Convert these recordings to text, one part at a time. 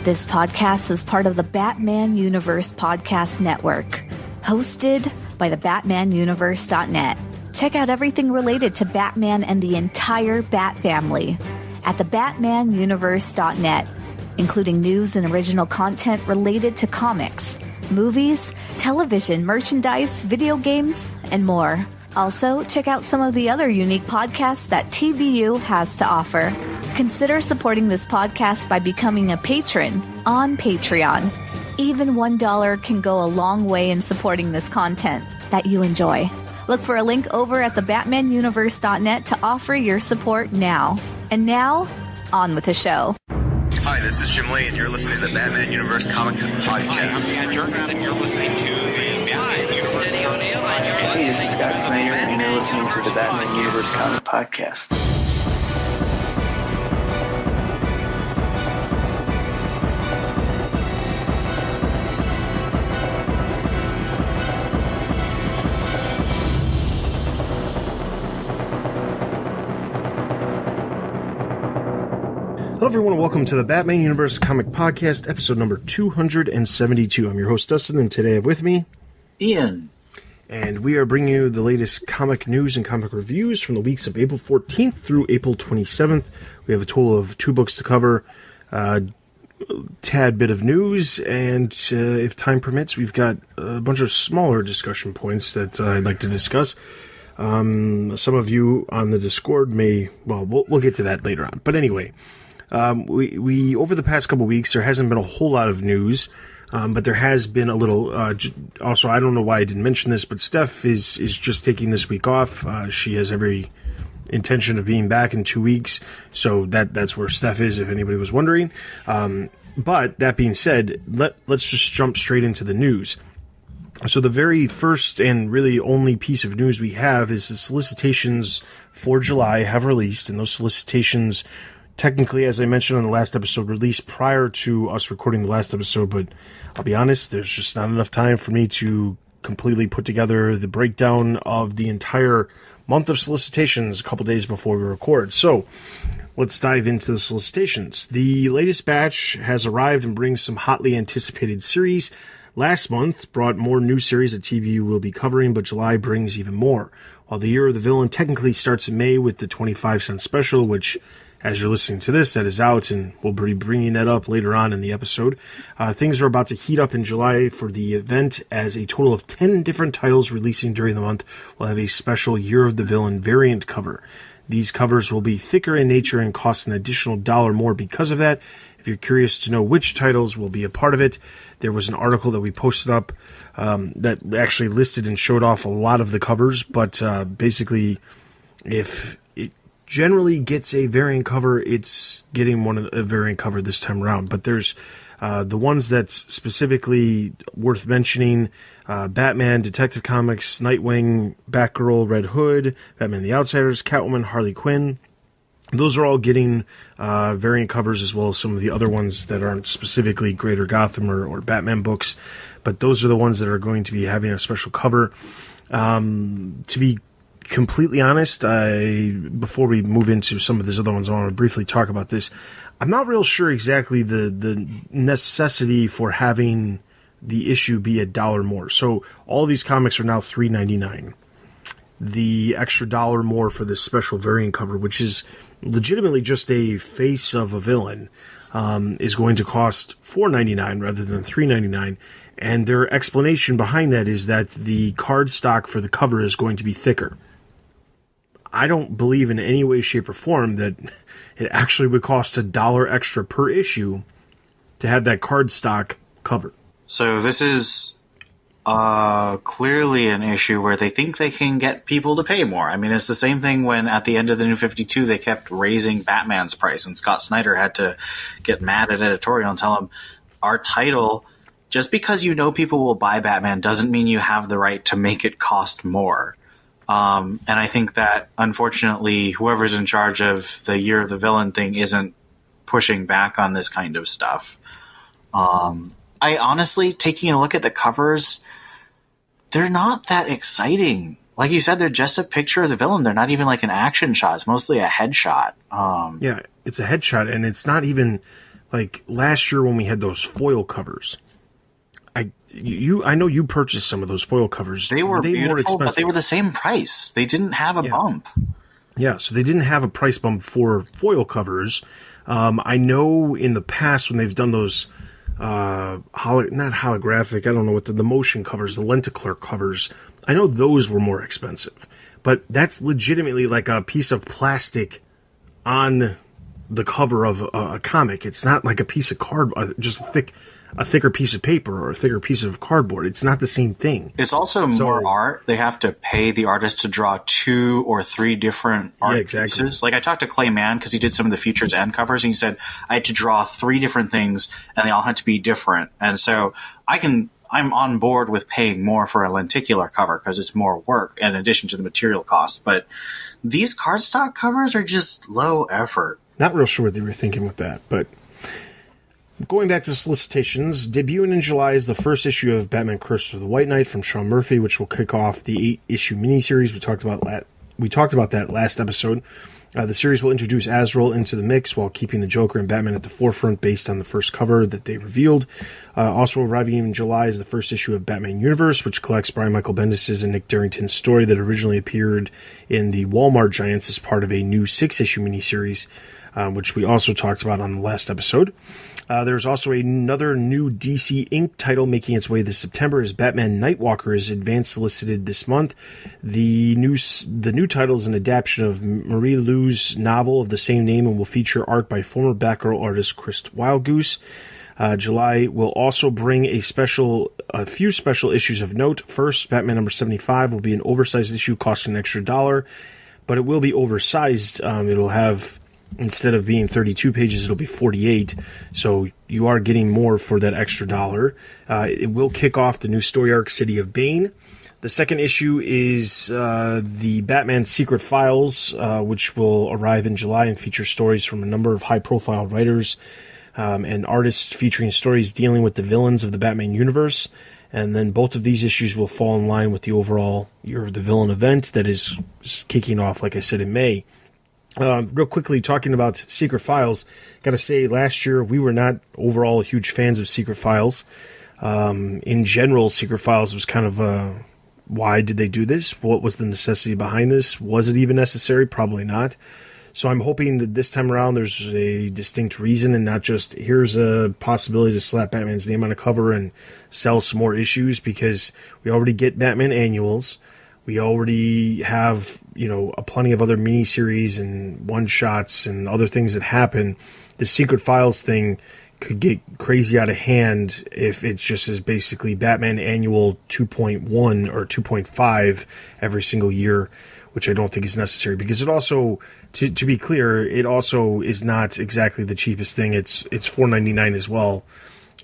This podcast is part of the Batman Universe Podcast Network, hosted by the BatmanUniverse.net. Check out everything related to Batman and the entire Bat family at the BatmanUniverse.net, including news and original content related to comics, movies, television, merchandise, video games, and more. Also, check out some of the other unique podcasts that TBU has to offer. Consider supporting this podcast by becoming a patron on Patreon. Even $1 can go a long way in supporting this content that you enjoy. Look for a link over at the BatmanUniverse.net to offer your support now. And now, on with the show. Hi, this is Jim Lee, and you're listening to the Batman Universe Comic Podcast. Hi, I'm Dan Jurgens, and you're listening to the Batman Universe. Hey, this is Scott Snyder, and you're listening to the Batman Universe Comic Podcast. Hello everyone and welcome to the Batman Universe Comic Podcast, episode number 272. I'm your host Dustin, and today I have with me Ian. And we are bringing you the latest comic news and comic reviews from the weeks of April 14th through April 27th. We have a total of 2 books to cover, tad bit of news, and if time permits, we've got a bunch of smaller discussion points that I'd like to discuss. Some of you on the Discord we'll get to that later on. But anyway, we over the past couple weeks, there hasn't been a whole lot of news, but there has been a little. Also, I don't know why I didn't mention this, but Steph is just taking this week off. She has every intention of being back in 2 weeks, so that's where Steph is, if anybody was wondering. But that being said, let's just jump straight into the news. So the very first and really only piece of news we have is the solicitations for July have released, and those solicitations, technically, as I mentioned on the last episode, released prior to us recording the last episode, but I'll be honest, there's just not enough time for me to completely put together the breakdown of the entire month of solicitations a couple days before we record. So let's dive into the solicitations. The latest batch has arrived and brings some hotly anticipated series. Last month brought more new series that TBU will be covering, but July brings even more. While the Year of the Villain technically starts in May with the 25-cent special, which, as you're listening to this, that is out, and we'll be bringing that up later on in the episode. Things are about to heat up in July for the event, as a total of 10 different titles releasing during the month will have a special Year of the Villain variant cover. These covers will be thicker in nature and cost an additional $1 more because of that. If you're curious to know which titles will be a part of it, there was an article that we posted up that actually listed and showed off a lot of the covers, but basically, if it generally gets a variant cover, it's getting a variant cover this time around. But there's the ones that's specifically worth mentioning: Batman, Detective Comics, Nightwing, Batgirl, Red Hood, Batman the Outsiders, Catwoman, Harley Quinn. Those are all getting variant covers, as well as some of the other ones that aren't specifically Greater Gotham or Batman books. But those are the ones that are going to be having a special cover. To be completely honest, before we move into some of these other ones, I want to briefly talk about this. I'm not real sure exactly the necessity for having the issue be $1 more. So all of these comics are now $3.99. The extra $1 more for this special variant cover, which is legitimately just a face of a villain, is going to cost $4.99 rather than $3.99. And their explanation behind that is that the card stock for the cover is going to be thicker. I don't believe in any way, shape, or form that it actually would cost $1 extra per issue to have that card stock covered. So this is clearly an issue where they think they can get people to pay more. I mean, it's the same thing when at the end of the New 52 they kept raising Batman's price, and Scott Snyder had to get mad at editorial and tell him, our title, just because you know people will buy Batman doesn't mean you have the right to make it cost more. And I think that, unfortunately, whoever's in charge of the Year of the Villain thing isn't pushing back on this kind of stuff. I honestly, taking a look at the covers, they're not that exciting. Like you said, they're just a picture of the villain. They're not even like an action shot. It's mostly a headshot. Yeah, it's a headshot, and it's not even like last year when we had those foil covers. I know you purchased some of those foil covers. They were beautiful, more expensive? but they were the same price. They didn't have a bump. Yeah, so they didn't have a price bump for foil covers. I know in the past when they've done those not holographic, I don't know what the motion covers, the lenticular covers, I know those were more expensive. But that's legitimately like a piece of plastic on the cover of a comic. It's not like a piece of card, just a thicker piece of paper or a thicker piece of cardboard. It's not the same thing. It's also more art. They have to pay the artist to draw 2 or 3 different art pieces. Like I talked to Clay Mann because he did some of the features and covers, and he said I had to draw 3 different things and they all had to be different. And so I'm on board with paying more for a lenticular cover because it's more work in addition to the material cost. But these cardstock covers are just low effort. Not real sure what they were thinking with that, but going back to solicitations, debuting in July is the first issue of Batman Curse of the White Knight from Sean Murphy, which will kick off the 8-issue miniseries. We talked about that last episode. The series will introduce Azrael into the mix while keeping the Joker and Batman at the forefront based on the first cover that they revealed. Also arriving in July is the first issue of Batman Universe, which collects Brian Michael Bendis' and Nick Darrington's story that originally appeared in the Walmart Giants as part of a new 6-issue miniseries, which we also talked about on the last episode. There's also another new DC Inc. title making its way this September as Batman Nightwalker is advance solicited this month. The new title is an adaptation of Marie Lu's novel of the same name and will feature art by former Batgirl artist Chris Wildgoose. July will also bring a few special issues of note. First, Batman number 75 will be an oversized issue costing an extra $1, but it will be oversized. It'll have, instead of being 32 pages, it'll be 48. So you are getting more for that extra $1. It will kick off the new story arc, City of Bane. The second issue is the Batman Secret Files, which will arrive in July and feature stories from a number of high-profile writers and artists featuring stories dealing with the villains of the Batman universe. And then both of these issues will fall in line with the overall Year of the Villain event that is kicking off, like I said, in May. Real quickly, talking about Secret Files, got to say, last year we were not overall huge fans of Secret Files. In general, Secret Files was kind of why did they do this? What was the necessity behind this? Was it even necessary? Probably not. So I'm hoping that this time around there's a distinct reason and not just here's a possibility to slap Batman's name on a cover and sell some more issues, because we already get Batman annuals. We already have, plenty of other miniseries and one-shots and other things that happen. The Secret Files thing could get crazy out of hand if it just is basically Batman Annual 2.1 or 2.5 every single year, which I don't think is necessary, because it also, to be clear, it also is not exactly the cheapest thing. It's $4.99 as well.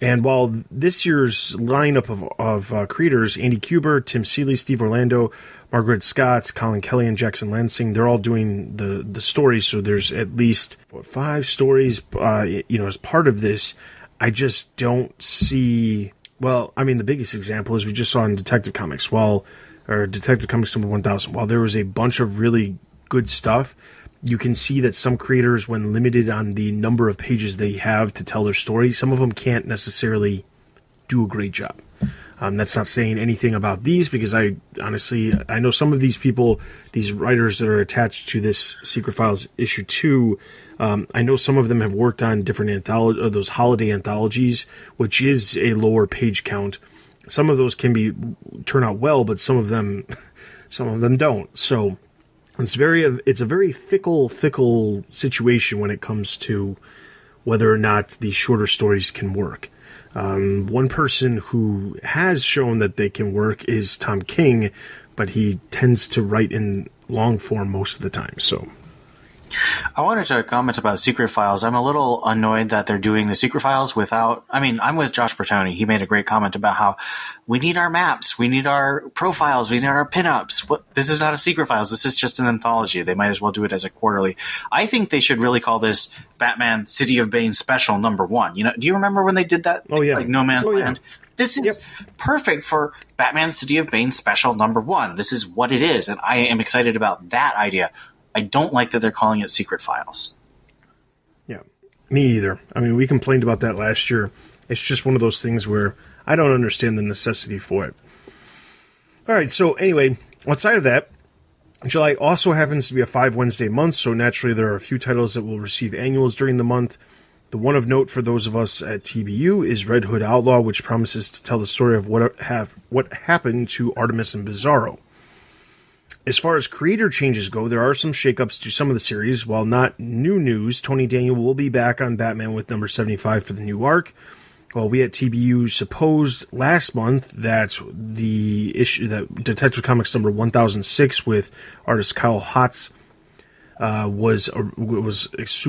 And while this year's lineup of creators, Andy Kubert, Tim Seeley, Steve Orlando, Margaret Scott, Colin Kelly, and Jackson Lansing, they're all doing the stories. So there's at least 5 stories, as part of this. I just don't see. Well, I mean, the biggest example is we just saw in Detective Comics, Detective Comics number 1000. While there was a bunch of really good stuff, you can see that some creators, when limited on the number of pages they have to tell their story, some of them can't necessarily do a great job. That's not saying anything about these, because I know some of these people, these writers that are attached to this Secret Files issue 2, I know some of them have worked on different those holiday anthologies, which is a lower page count. Some of those can turn out well, but some of them don't. So it's a very fickle situation when it comes to whether or not these shorter stories can work. One person who has shown that they can work is Tom King, but he tends to write in long form most of the time. So I wanted to comment about Secret Files. I'm a little annoyed that they're doing the Secret Files without... I'm with Josh Bertoni. He made a great comment about how we need our maps, we need our profiles, we need our pinups. This is not a Secret Files. This is just an anthology. They might as well do it as a quarterly. I think they should really call this Batman City of Bane Special number 1. Do you remember when they did that? Oh, yeah. Like No Man's Land? Yeah. This is perfect for Batman City of Bane Special number 1. This is what it is, and I am excited about that idea. I don't like that they're calling it Secret Files. Yeah. Me either. I mean, we complained about that last year. It's just one of those things where I don't understand the necessity for it. All right, so anyway, outside of that, July also happens to be a 5-Wednesday month, so naturally there are a few titles that will receive annuals during the month. The one of note for those of us at TBU is Red Hood Outlaw, which promises to tell the story of what happened to Artemis and Bizarro. As far as creator changes go, there are some shakeups to some of the series. While not new news, Tony Daniel will be back on Batman with number 75 for the new arc. Well, we at TBU supposed last month that the issue, that Detective Comics number 1006 with artist Kyle Hotz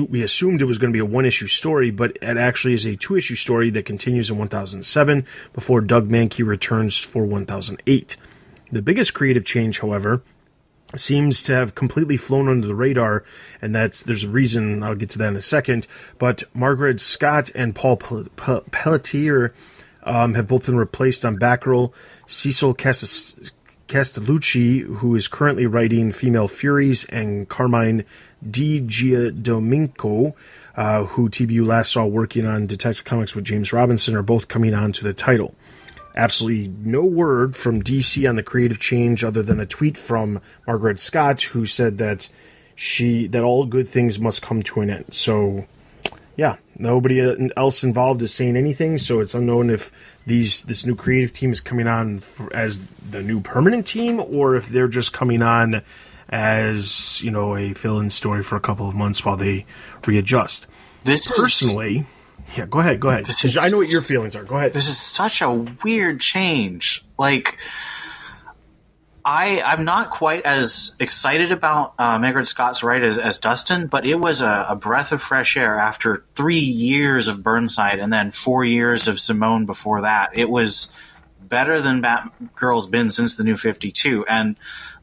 we assumed it was going to be a one-issue story, but it actually is a 2-issue story that continues in 1007 before Doug Mankey returns for 1008. The biggest creative change, however, seems to have completely flown under the radar, and there's a reason, I'll get to that in a second, but Margaret Scott and Paul Pelletier have both been replaced on Batgirl. Cecil Castellucci, who is currently writing Female Furies, and Carmine Di Giandomenico, who TBU last saw working on Detective Comics with James Robinson, are both coming on to the title. Absolutely no word from DC on the creative change other than a tweet from Margaret Scott, who said that all good things must come to an end. So, yeah, nobody else involved is saying anything, so it's unknown if this new creative team is coming on as the new permanent team, or if they're just coming on as, a fill-in story for a couple of months while they readjust. Personally... Yeah, go ahead. I know what your feelings are. Go ahead. This is such a weird change. Like, I'm not quite as excited about Margaret Scott's write as Dustin, but it was a breath of fresh air after 3 years of Burnside and then 4 years of Simone before that. It was better than Batgirl's been since the New 52, and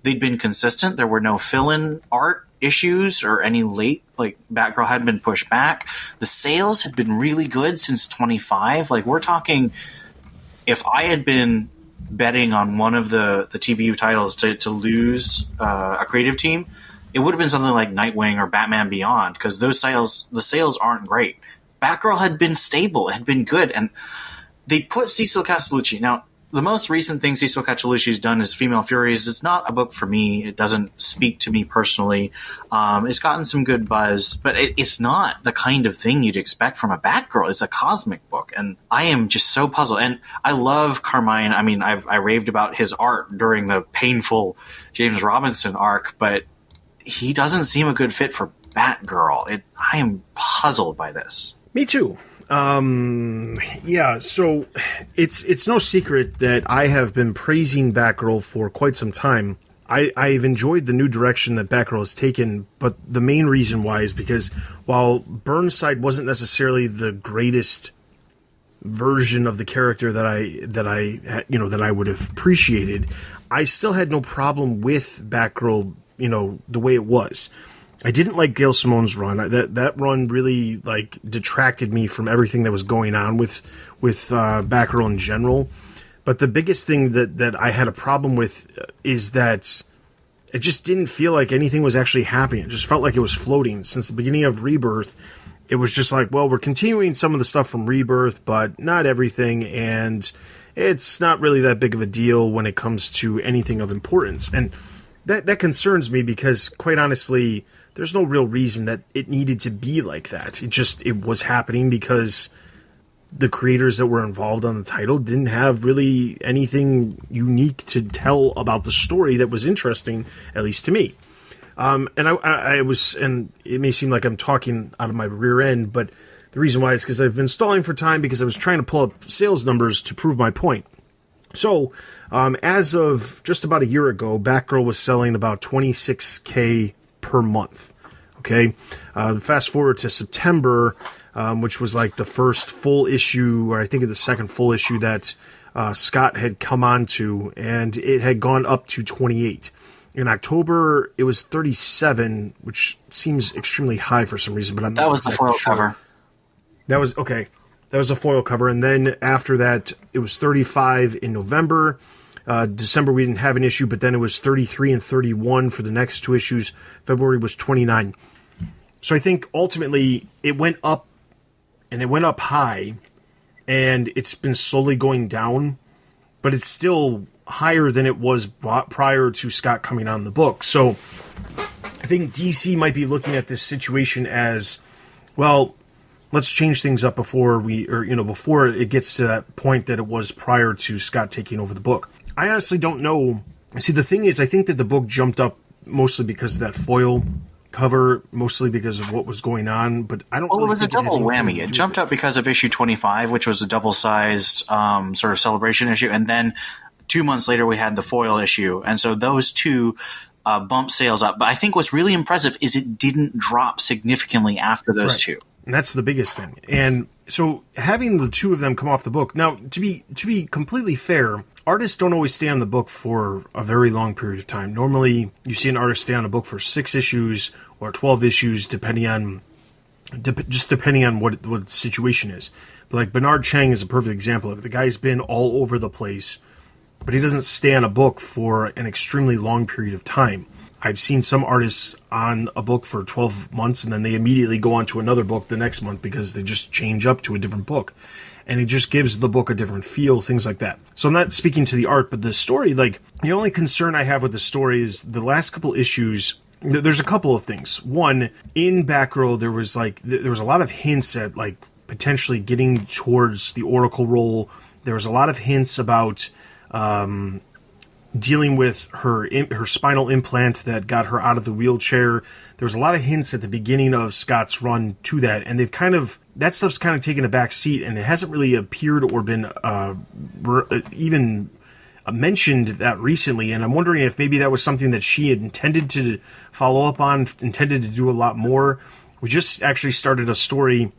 they'd been consistent. There were no fill-in art issues or any late, like Batgirl hadn't been pushed back. The sales had been really good since 25. Like, we're talking, if I had been betting on one of the TBU titles to lose a creative team, it would have been something like Nightwing or Batman Beyond, because the sales aren't great. Batgirl had been stable, had been good, and they put Cecil Castellucci. Now, the most recent thing Cecil Castellucci's done is Female Furies. It's not a book for me. It doesn't speak to me personally. It's gotten some good buzz, but it's not the kind of thing you'd expect from a Batgirl. It's a cosmic book, and I am just so puzzled. And I love Carmine. I mean, I raved about his art during the painful James Robinson arc, but he doesn't seem a good fit for Batgirl. I am puzzled by this. Me too. So it's no secret that I have been praising Batgirl for quite some time. I've enjoyed the new direction that Batgirl has taken, but the main reason why is because while Burnside wasn't necessarily the greatest version of the character that I would have appreciated, I still had no problem with Batgirl, the way it was. I didn't like Gail Simone's run. That run really detracted me from everything that was going on with Batgirl in general. But the biggest thing that I had a problem with is that it just didn't feel like anything was actually happening. It just felt like it was floating. Since the beginning of Rebirth, it was just like, well, we're continuing some of the stuff from Rebirth, but not everything, and it's not really that big of a deal when it comes to anything of importance. And that concerns me because, quite honestly, there's no real reason that it needed to be like that. It was happening because the creators that were involved on the title didn't have really anything unique to tell about the story that was interesting, at least to me. And it may seem like I'm talking out of my rear end, but the reason why is because I've been stalling for time because I was trying to pull up sales numbers to prove my point. So, as of just about a year ago, Batgirl was selling about 26K per month. Okay, fast forward to September, which was like the first full issue, or I think the second full issue that Scott had come on to, and it had gone up to 28. In October, it was 37, which seems extremely high for some reason, but I'm not exactly the foil cover. That was okay. That was a foil cover, and then after that, it was 35 in November. December, we didn't have an issue, but then it was 33 and 31 for the next two issues. February was 29. So I think ultimately it went up and it went up high, and it's been slowly going down, but it's still higher than it was prior to Scott coming on the book. So I think DC might be looking at this situation as, well, let's change things up before before it gets to that point that it was prior to Scott taking over the book. I honestly don't know. See, the thing is, I think that the book jumped up mostly because of that foil cover, mostly because of what was going on, but I don't Well, really it was a think double had anything whammy. to It do jumped with up because of issue 25, which was a double-sized sort of celebration issue, and then 2 months later we had the foil issue, and so those two bumped sales up. But I think what's really impressive is it didn't drop significantly after those two. And that's the biggest thing. And so having the two of them come off the book. Now, to be completely fair, artists don't always stay on the book for a very long period of time. Normally, you see an artist stay on a book for 6 issues or 12 issues, depending on what the situation is. But like Bernard Chang is a perfect example of it. The guy's been all over the place, but he doesn't stay on a book for an extremely long period of time. I've seen some artists on a book for 12 months and then they immediately go on to another book the next month because they just change up to a different book. And it just gives the book a different feel, things like that. So I'm not speaking to the art, but the story, like, the only concern I have with the story is the last couple issues. There's a couple of things. One, in Batgirl, there was a lot of hints at like potentially getting towards the Oracle role. There was a lot of hints about dealing with her spinal implant that got her out of the wheelchair. There was a lot of hints at the beginning of Scott's run to that, and that stuff's kind of taken a back seat, and it hasn't really appeared or been even mentioned that recently. And I'm wondering if maybe that was something that she had intended to follow up on, intended to do a lot more. We just actually started a story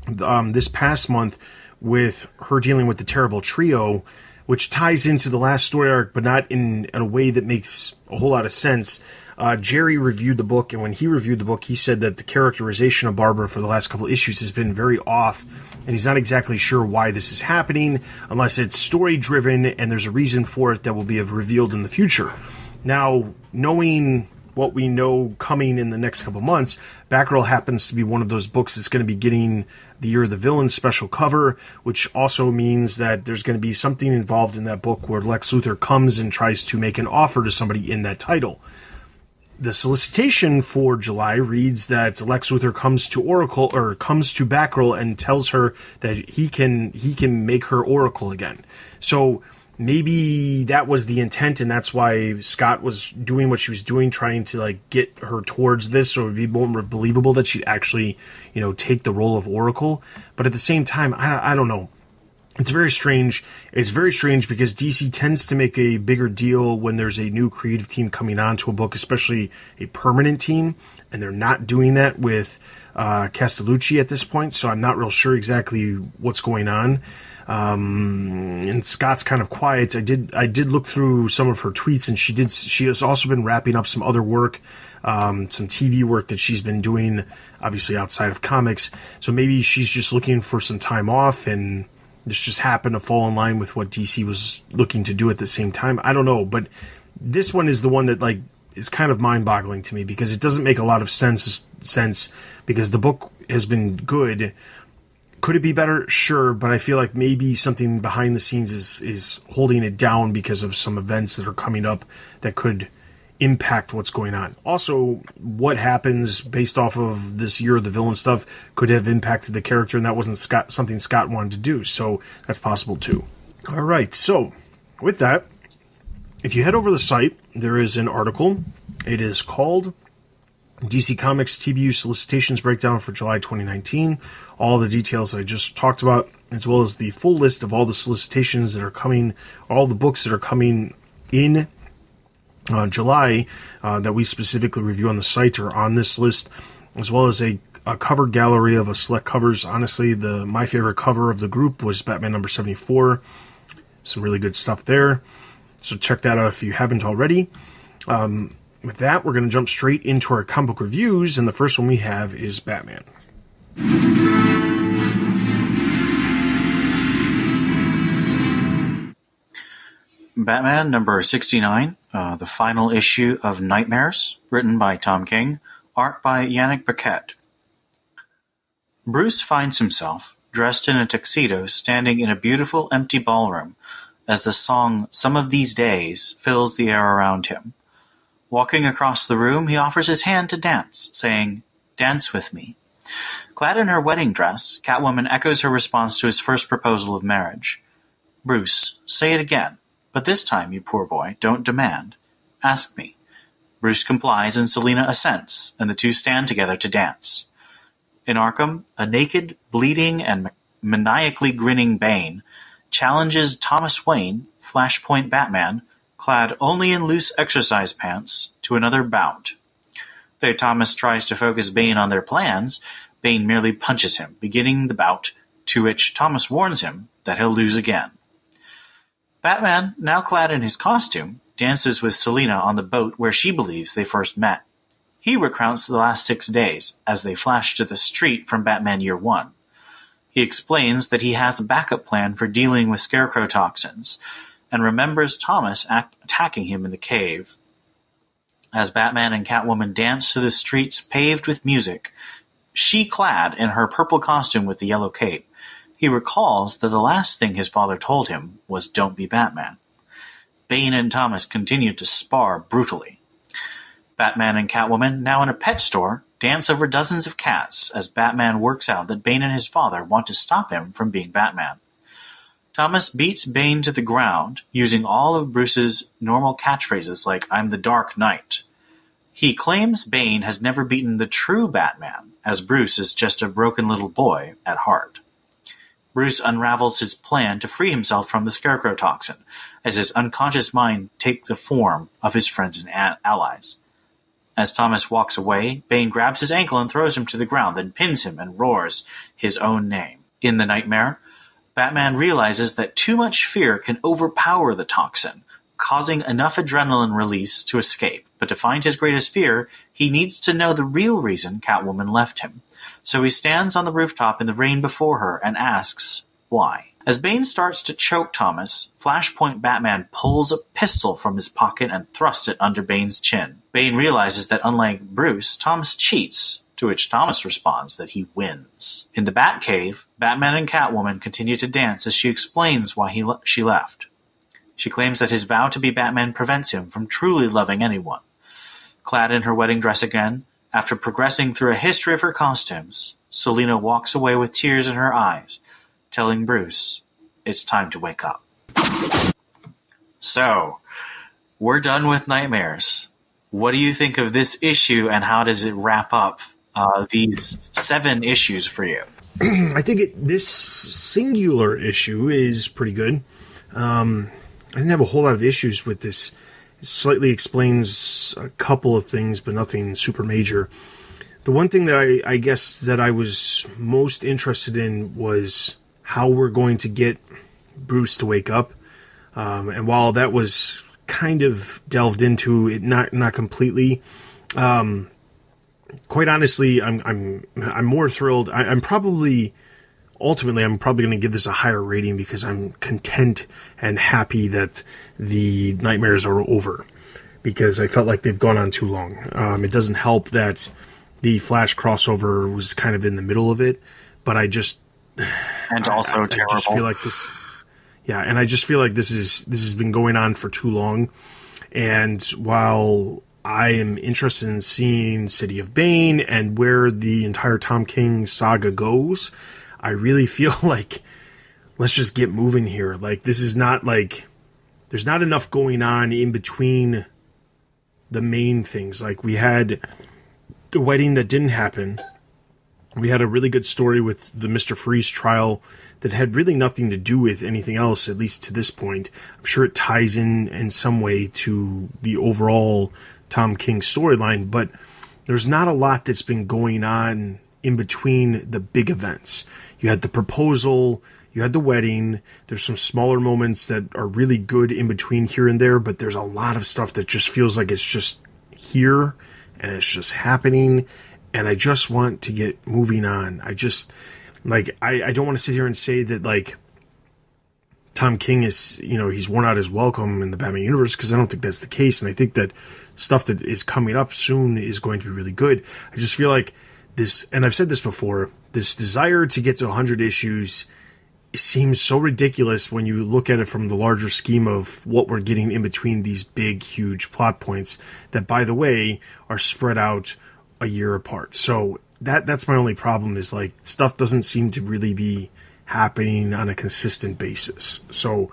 this past month with her dealing with the Terrible Trio, which ties into the last story arc, but not in a way that makes a whole lot of sense. Jerry reviewed the book, and when he reviewed the book, he said that the characterization of Barbara for the last couple of issues has been very off, and he's not exactly sure why this is happening, unless it's story-driven, and there's a reason for it that will be revealed in the future. Now, knowing what we know coming in the next couple months, Batgirl happens to be one of those books that's going to be getting the Year of the Villain special cover, which also means that there's going to be something involved in that book where Lex Luthor comes and tries to make an offer to somebody in that title. The solicitation for July reads that Lex Luthor comes to Batgirl and tells her that he can make her Oracle again. So maybe that was the intent, and that's why Scott was doing what she was doing, trying to like get her towards this, so it would be more believable that she'd actually, take the role of Oracle. But at the same time, I don't know. It's very strange. It's very strange because DC tends to make a bigger deal when there's a new creative team coming onto a book, especially a permanent team, and they're not doing that with Castellucci at this point. So I'm not real sure exactly what's going on. And Scott's kind of quiet. I did look through some of her tweets, and she has also been wrapping up some other work, some TV work that she's been doing, obviously outside of comics. So maybe she's just looking for some time off, and this just happened to fall in line with what DC was looking to do at the same time. I don't know, but this one is the one that like is kind of mind-boggling to me because it doesn't make a lot of sense because the book has been good. Could it be better? Sure, but I feel like maybe something behind the scenes is holding it down because of some events that are coming up that could impact what's going on. Also, what happens based off of this Year of the Villain stuff could have impacted the character, and that wasn't something Scott wanted to do, so that's possible too. All right, so with that, if you head over the site, there is an article. It is called DC Comics TBU Solicitations Breakdown for July 2019. All the details that I just talked about, as well as the full list of all the solicitations that are coming, all the books that are coming in July that we specifically review on the site are on this list, as well as a cover gallery of a select covers. Honestly, my favorite cover of the group was Batman number 74. Some really good stuff there. So check that out if you haven't already. With that, we're going to jump straight into our comic book reviews, and the first one we have is Batman. Batman number 69, the final issue of Nightmares, written by Tom King, art by Yannick Paquette. Bruce finds himself, dressed in a tuxedo, standing in a beautiful empty ballroom as the song Some of These Days fills the air around him. Walking across the room, he offers his hand to dance, saying, "Dance with me." Clad in her wedding dress, Catwoman echoes her response to his first proposal of marriage. "Bruce, say it again, but this time, you poor boy, don't demand. Ask me." Bruce complies and Selina assents, and the two stand together to dance. In Arkham, a naked, bleeding, and maniacally grinning Bane challenges Thomas Wayne, Flashpoint Batman, clad only in loose exercise pants, to another bout. Though Thomas tries to focus Bane on their plans, Bane merely punches him, beginning the bout, to which Thomas warns him that he'll lose again. Batman, now clad in his costume, dances with Selina on the boat where she believes they first met. He recounts the last 6 days as they flash to the street from Batman Year One. He explains that he has a backup plan for dealing with Scarecrow toxins, and remembers Thomas attacking him in the cave. As Batman and Catwoman dance through the streets paved with music, she clad in her purple costume with the yellow cape, he recalls that the last thing his father told him was "Don't be Batman." Bane and Thomas continue to spar brutally. Batman and Catwoman, now in a pet store, dance over dozens of cats as Batman works out that Bane and his father want to stop him from being Batman. Thomas beats Bane to the ground, using all of Bruce's normal catchphrases like "I'm the Dark Knight." He claims Bane has never beaten the true Batman, as Bruce is just a broken little boy at heart. Bruce unravels his plan to free himself from the Scarecrow toxin, as his unconscious mind takes the form of his friends and allies. As Thomas walks away, Bane grabs his ankle and throws him to the ground, then pins him and roars his own name. In the nightmare, Batman realizes that too much fear can overpower the toxin, causing enough adrenaline release to escape. But to find his greatest fear, he needs to know the real reason Catwoman left him. So he stands on the rooftop in the rain before her and asks, why? As Bane starts to choke Thomas, Flashpoint Batman pulls a pistol from his pocket and thrusts it under Bane's chin. Bane realizes that unlike Bruce, Thomas cheats, to which Thomas responds that he wins. In the Batcave, Batman and Catwoman continue to dance as she explains why she left. She claims that his vow to be Batman prevents him from truly loving anyone. Clad in her wedding dress again, after progressing through a history of her costumes, Selina walks away with tears in her eyes, telling Bruce, it's time to wake up. So, we're done with Nightmares. What do you think of this issue, and how does it wrap up these 7 issues for you? I think this singular issue is pretty good. I didn't have a whole lot of issues with this. It slightly explains a couple of things, but nothing super major. The one thing that I guess that I was most interested in was how we're going to get Bruce to wake up. And while that was kind of delved into, it not completely. Quite honestly, I'm more thrilled. I'm probably going to give this a higher rating because I'm content and happy that the Nightmares are over, because I felt like they've gone on too long. It doesn't help that the Flash crossover was kind of in the middle of it, but I just also terrible. I just feel like this. Yeah, and I just feel like this has been going on for too long. And while I am interested in seeing City of Bane and where the entire Tom King saga goes, I really feel like let's just get moving here. Like, this is not like there's not enough going on in between the main things. Like, we had the wedding that didn't happen. We had a really good story with the Mr. Freeze trial that had really nothing to do with anything else, at least to this point. I'm sure it ties in some way to the overall Tom King storyline, but there's not a lot that's been going on in between the big events. You had the proposal, you had the wedding, there's some smaller moments that are really good in between here and there, but there's a lot of stuff that just feels like it's just here and it's just happening, and I just want to get moving on. I just, like, I don't want to sit here and say that, like, Tom King is, he's worn out his welcome in the Batman universe, because I don't think that's the case, and I think that stuff that is coming up soon is going to be really good. I just feel like this, and I've said this before, this desire to get to 100 issues seems so ridiculous when you look at it from the larger scheme of what we're getting in between these big, huge plot points that, by the way, are spread out a year apart. So that's my only problem, is like stuff doesn't seem to really be happening on a consistent basis. So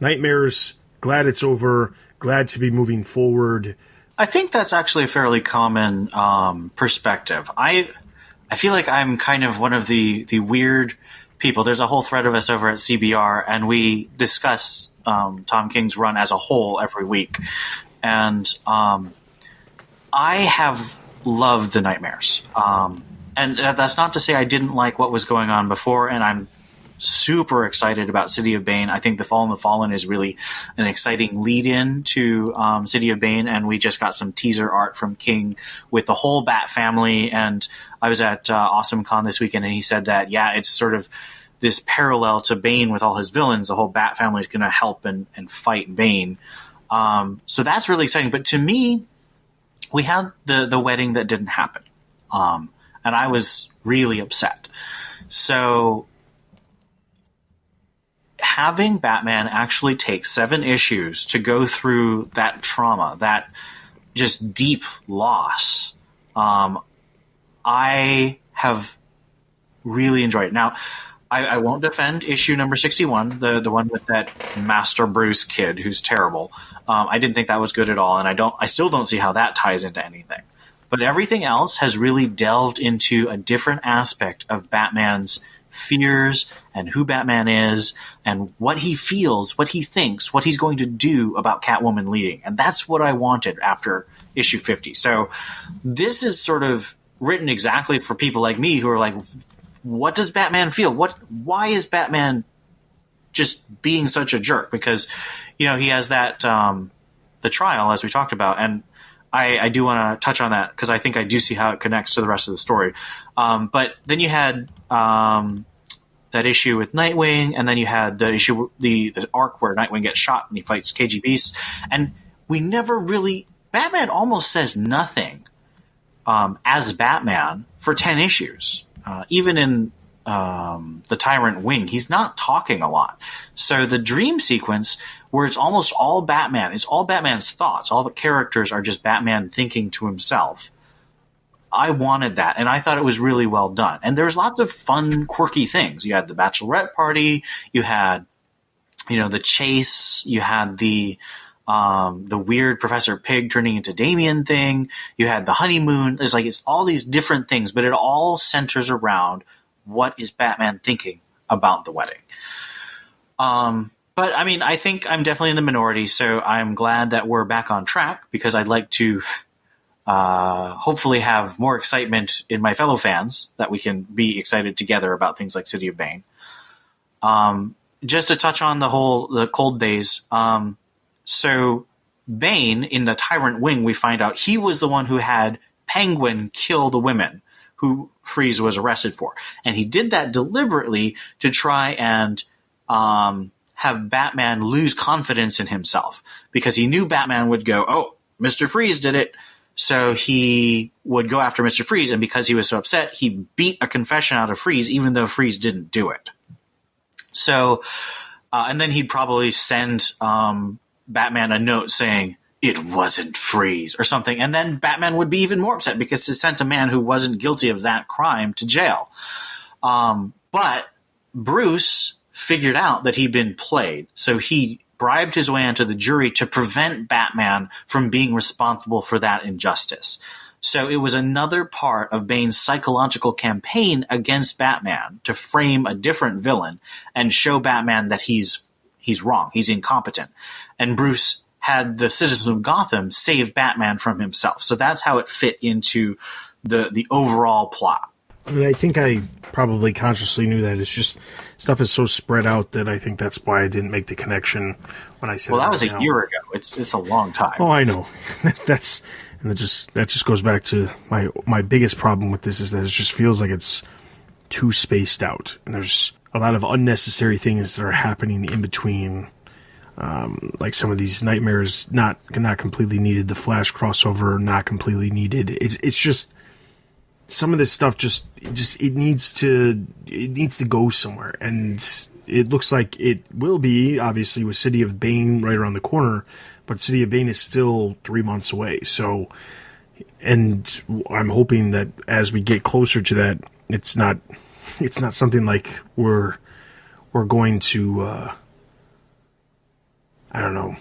Nightmares, glad it's over, glad to be moving forward. I think that's actually a fairly common perspective. I feel like I'm kind of one of the weird people. There's a whole thread of us over at CBR, and we discuss Tom King's run as a whole every week. And I have loved the Nightmares. And that's not to say I didn't like what was going on before, and I'm super excited about City of Bane. I think The Fall and the Fallen is really an exciting lead-in to City of Bane, and we just got some teaser art from King with the whole Bat family. And I was at Awesome Con this weekend, and he said that, yeah, it's sort of this parallel to Bane with all his villains. The whole Bat family is going to help and fight Bane. So that's really exciting. But to me, we had the wedding that didn't happen, and I was really upset. So having Batman actually take 7 issues to go through that trauma, that just deep loss, I have really enjoyed it. Now, I won't defend issue number 61, the one with that Master Bruce kid who's terrible. I didn't think that was good at all, and I still don't see how that ties into anything. But everything else has really delved into a different aspect of Batman's fears and who Batman is and what he feels, what he thinks, what he's going to do about Catwoman leading. And that's what I wanted after issue 50. So this is sort of written exactly for people like me who are like, what does Batman feel? Why is Batman just being such a jerk? Because, he has that, the trial, as we talked about, and I do want to touch on that because I think I do see how it connects to the rest of the story. But then you had that issue with Nightwing, and then you had the issue, the arc where Nightwing gets shot and he fights KG Beast. And we never really – Batman almost says nothing as Batman for 10 issues. Even in the Tyrant Wing, he's not talking a lot. So the dream sequence – where it's almost all Batman. It's all Batman's thoughts. All the characters are just Batman thinking to himself. I wanted that, and I thought it was really well done. And there's lots of fun, quirky things. You had the bachelorette party. You had, the chase. You had the weird Professor Pig turning into Damien thing. You had the honeymoon. It's all these different things, but it all centers around what is Batman thinking about the wedding. But, I think I'm definitely in the minority, so I'm glad that we're back on track because I'd like to hopefully have more excitement in my fellow fans that we can be excited together about things like City of Bane. Just to touch on the Cold Days, so Bane, in the Tyrant Wing, we find out he was the one who had Penguin kill the women who Freeze was arrested for. And he did that deliberately to try and have Batman lose confidence in himself because he knew Batman would go, oh, Mr. Freeze did it. So he would go after Mr. Freeze, and because he was so upset, he beat a confession out of Freeze, even though Freeze didn't do it. So, and then he'd probably send Batman a note saying, it wasn't Freeze, or something. And then Batman would be even more upset because he sent a man who wasn't guilty of that crime to jail. But Bruce figured out that he'd been played, so he bribed his way onto the jury to prevent Batman from being responsible for that injustice. So it was another part of Bane's psychological campaign against Batman to frame a different villain and show Batman that he's wrong, he's incompetent. And Bruce had the citizens of Gotham save Batman from himself. So that's how it fit into the overall plot. And I think I probably consciously knew that. It's just stuff is so spread out that I think that's why I didn't make the connection when I said. Well, that was a year ago. It's a long time. Oh, I know. That just goes back to my biggest problem with this is that it just feels like it's too spaced out, and there's a lot of unnecessary things that are happening in between. Like some of these Nightmares not completely needed. The Flash crossover not completely needed. It's just. some of this stuff just it needs to go somewhere, and it looks like it will be, obviously, with City of Bane right around the corner, but City of Bane is still 3 months away. So, and I'm hoping that as we get closer to that, it's not something like we're going to I don't know.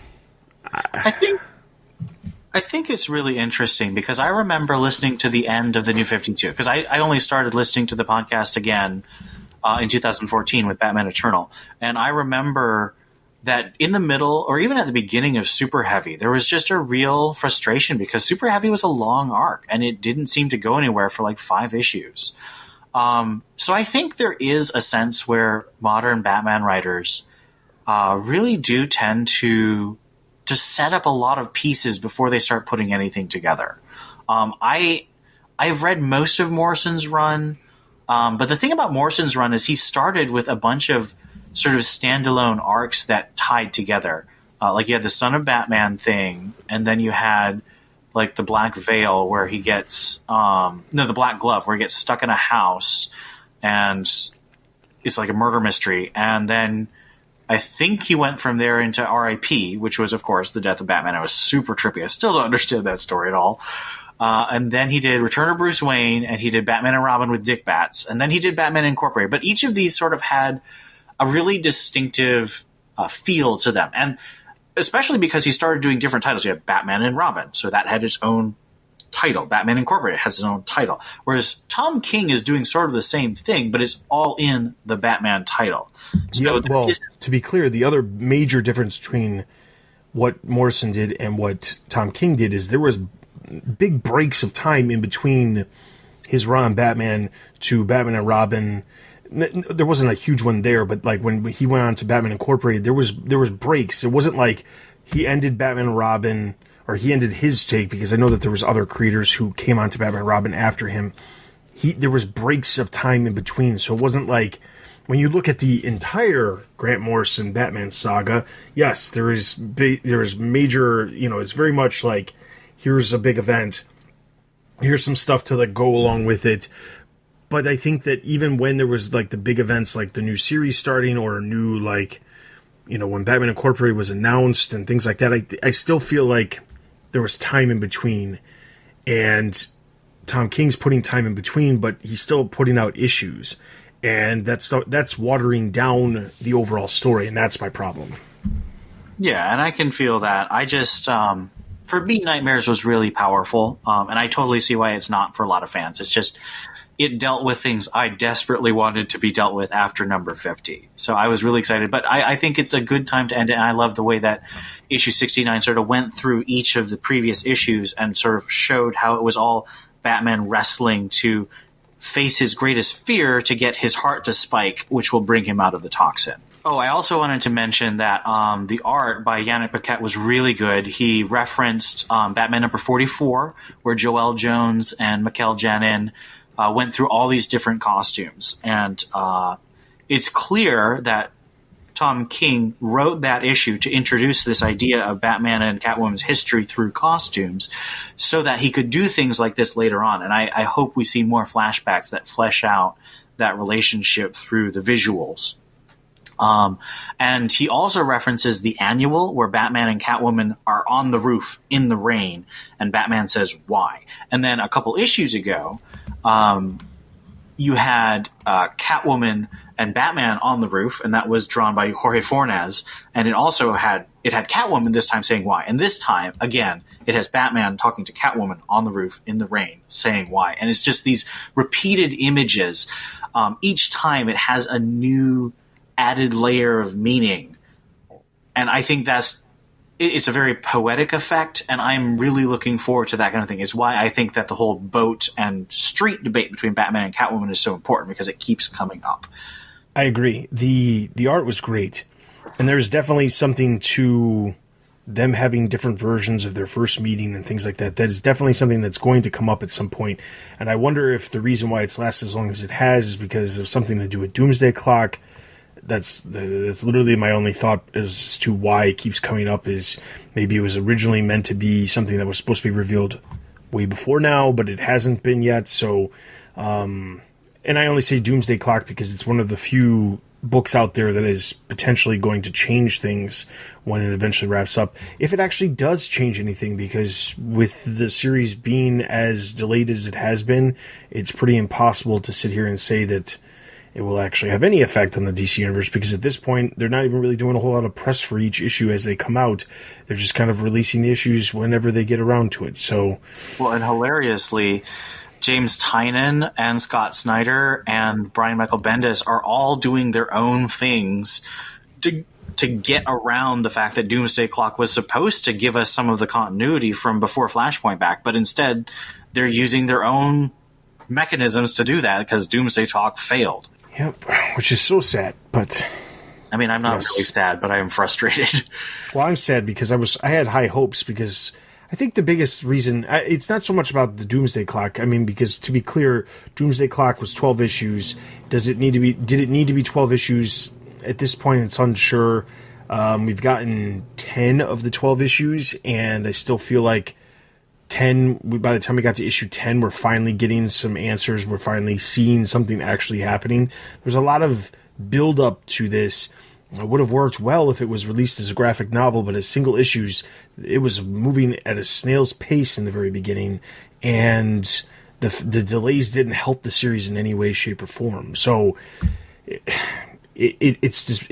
I think it's really interesting because I remember listening to the end of the New 52, because I only started listening to the podcast again in 2014 with Batman Eternal. And I remember that in the middle, or even at the beginning of Super Heavy, there was just a real frustration because Super Heavy was a long arc and it didn't seem to go anywhere for like 5 issues. So I think there is a sense where modern Batman writers really do tend to set up a lot of pieces before they start putting anything together. I've read most of Morrison's run, but the thing about Morrison's run is he started with a bunch of sort of standalone arcs that tied together. Like you had the Son of Batman thing, and then you had like the Black Veil where he gets the Black Glove where he gets stuck in a house and it's like a murder mystery, and then I think he went from there into R.I.P., which was, of course, the death of Batman. It was super trippy. I still don't understand that story at all. And then he did Return of Bruce Wayne, and he did Batman and Robin with Dick Bats, and then he did Batman Incorporated. But each of these sort of had a really distinctive feel to them, and especially because he started doing different titles. You have Batman and Robin, so that had its own title. Batman Incorporated has its own title. Whereas Tom King is doing sort of the same thing, but it's all in the Batman title. So yeah, well, to be clear, the other major difference between what Morrison did and what Tom King did is there was big breaks of time in between his run on Batman to Batman and Robin. There wasn't a huge one there, but like when he went on to Batman Incorporated, there was breaks. It wasn't like he ended Batman and Robin, or he ended his take, because I know that there was other creators who came on to Batman and Robin after him. There was breaks of time in between, so it wasn't like when you look at the entire Grant Morrison Batman saga. Yes, there is major. It's very much like here's a big event, here's some stuff to like go along with it. But I think that even when there was like the big events, like the new series starting, or a new when Batman Incorporated was announced and things like that, I still feel like there was time in between, and Tom King's putting time in between, but he's still putting out issues, and that's watering down the overall story, and that's my problem. Yeah, and I can feel that. I just for me, Nightmares was really powerful, and I totally see why it's not for a lot of fans. It's just it dealt with things I desperately wanted to be dealt with after number 50. So I was really excited. But I think it's a good time to end it. And I love the way that issue 69 sort of went through each of the previous issues and sort of showed how it was all Batman wrestling to face his greatest fear to get his heart to spike, which will bring him out of the toxin. Oh, I also wanted to mention that the art by Yannick Paquette was really good. He referenced Batman number 44, where Joelle Jones and Mikel Janin went through all these different costumes. And it's clear that Tom King wrote that issue to introduce this idea of Batman and Catwoman's history through costumes so that he could do things like this later on. And I hope we see more flashbacks that flesh out that relationship through the visuals. And he also references the annual where Batman and Catwoman are on the roof in the rain, and Batman says, why? And then a couple issues ago, you had Catwoman and Batman on the roof, and that was drawn by Jorge Fornes, and it also had Catwoman this time saying why. And this time, again, it has Batman talking to Catwoman on the roof in the rain saying why. And it's just these repeated images. Each time it has a new added layer of meaning. And I think it's a very poetic effect, and I'm really looking forward to that kind of thing. It's why I think that the whole boat and street debate between Batman and Catwoman is so important, because it keeps coming up. I agree. The art was great, and there's definitely something to them having different versions of their first meeting and things like that. That is definitely something that's going to come up at some point. And I wonder if the reason why it's lasted as long as it has is because of something to do with Doomsday Clock. That's literally my only thought as to why it keeps coming up, is maybe it was originally meant to be something that was supposed to be revealed way before now, but it hasn't been yet. So And I only say Doomsday Clock because it's one of the few books out there that is potentially going to change things when it eventually wraps up. If it actually does change anything, because with the series being as delayed as it has been, it's pretty impossible to sit here and say that it will actually have any effect on the DC Universe, because at this point, they're not even really doing a whole lot of press for each issue as they come out. They're just kind of releasing the issues whenever they get around to it. So, well, and hilariously, James Tynion and Scott Snyder and Brian Michael Bendis are all doing their own things to get around the fact that Doomsday Clock was supposed to give us some of the continuity from before Flashpoint back, but instead they're using their own mechanisms to do that because Doomsday Clock failed. Yep, which is so sad, but... I mean, I'm not really sad, but I am frustrated. Well, I'm sad because I had high hopes, because I think the biggest reason... It's not so much about the Doomsday Clock. I mean, because to be clear, Doomsday Clock was 12 issues. Did it need to be 12 issues? At this point, it's unsure. We've gotten 10 of the 12 issues, and I still feel like 10, by the time we got to issue 10, we're finally getting some answers. We're finally seeing something actually happening. There's a lot of build up to this. It would have worked well if it was released as a graphic novel, but as single issues, it was moving at a snail's pace in the very beginning, and the delays didn't help the series in any way, shape, or form. So it's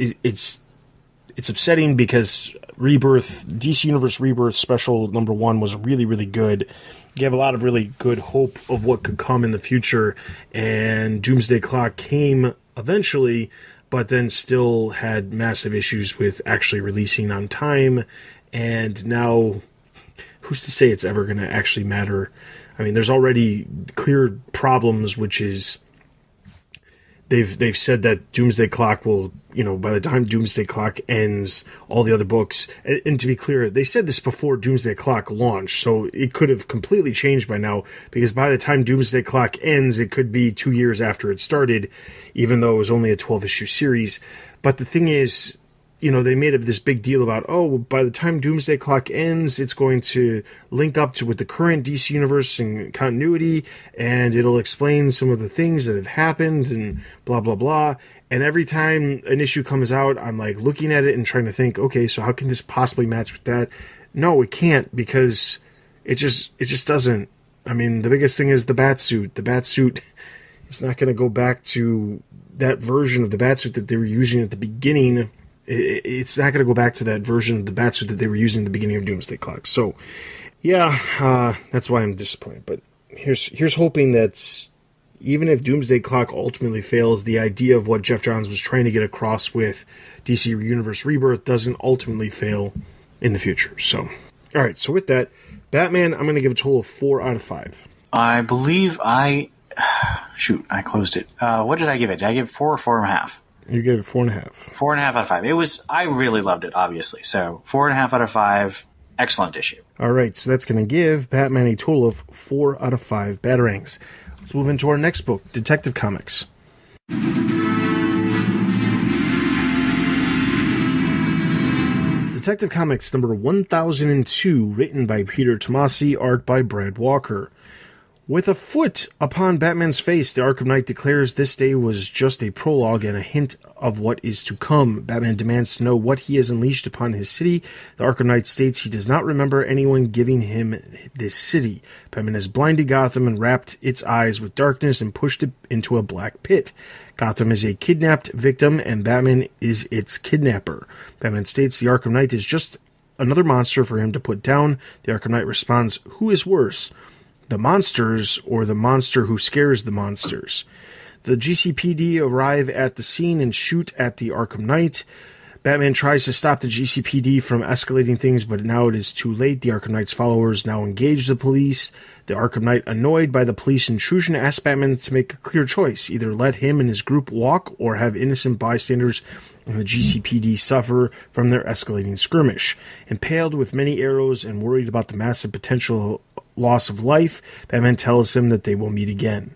upsetting, because Rebirth, DC Universe Rebirth Special number 1 was really, really good. You have a lot of really good hope of what could come in the future, and Doomsday Clock came eventually, but then still had massive issues with actually releasing on time, and now who's to say it's ever going to actually matter? I mean, there's already clear problems, which is they've said that Doomsday Clock will, by the time Doomsday Clock ends, all the other books, and to be clear, they said this before Doomsday Clock launched, so it could have completely changed by now, because by the time Doomsday Clock ends, it could be 2 years after it started, even though it was only a 12-issue series. But the thing is, they made this big deal about, by the time Doomsday Clock ends, it's going to link up with the current DC Universe and continuity, and it'll explain some of the things that have happened, and blah, blah, blah. And every time an issue comes out, I'm like looking at it and trying to think, okay, so how can this possibly match with that? No, it can't, because it just doesn't. I mean, the biggest thing is the Batsuit. The Batsuit is not going to go back to that version of the Batsuit that they were using at the beginning. It's not going to go back to that version of the Batsuit that they were using at the beginning of Doomsday Clock. So, yeah, that's why I'm disappointed. But here's hoping that even if Doomsday Clock ultimately fails, the idea of what Jeff Johns was trying to get across with DC Universe Rebirth doesn't ultimately fail in the future. So, all right, so with that, Batman, I'm going to give a total of 4 out of 5. I believe I closed it. What did I give it? Did I give 4 or 4.5? You gave it 4.5. 4.5 out of 5. I really loved it, obviously. So 4.5 out of 5. Excellent issue. All right, so that's going to give Batman a total of 4 out of 5 Batarangs. Let's move into our next book, Detective Comics. Detective Comics number 1002, written by Peter Tomasi, art by Brad Walker. With a foot upon Batman's face, the Arkham Knight declares this day was just a prologue and a hint of what is to come. Batman demands to know what he has unleashed upon his city. The Arkham Knight states he does not remember anyone giving him this city. Batman has blinded Gotham and wrapped its eyes with darkness and pushed it into a black pit. Gotham is a kidnapped victim, and Batman is its kidnapper. Batman states the Arkham Knight is just another monster for him to put down. The Arkham Knight responds, "Who is worse, the monsters or the monster who scares the monsters?" The GCPD arrive at the scene and shoot at the Arkham Knight. Batman tries to stop the GCPD from escalating things, but now it is too late. The Arkham Knight's followers now engage the police. The Arkham Knight, annoyed by the police intrusion, asks Batman to make a clear choice. Either let him and his group walk, or have innocent bystanders and the GCPD suffer from their escalating skirmish. Impaled with many arrows and worried about the massive potential loss of life, Batman tells him that they will meet again.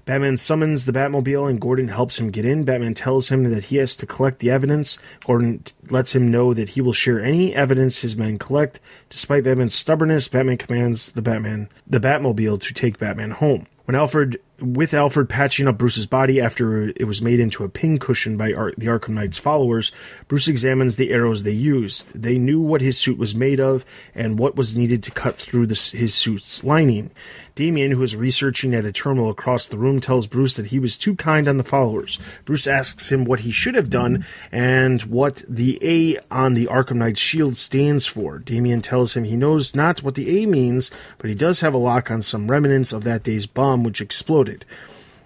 Batman summons the Batmobile and Gordon helps him get in. Batman tells him that he has to collect the evidence. Gordon lets him know that he will share any evidence his men collect. Despite Batman's stubbornness, Batman commands the Batmobile to take Batman home. When Alfred with Alfred patching up Bruce's body after it was made into a pincushion by the Arkham Knight's followers, Bruce examines the arrows they used. They knew what his suit was made of and what was needed to cut through his suit's lining. Damian, who is researching at a terminal across the room, tells Bruce that he was too kind on the followers. Bruce asks him what he should have done and what the A on the Arkham Knight's shield stands for. Damian tells him he knows not what the A means, but he does have a lock on some remnants of that day's bomb which exploded.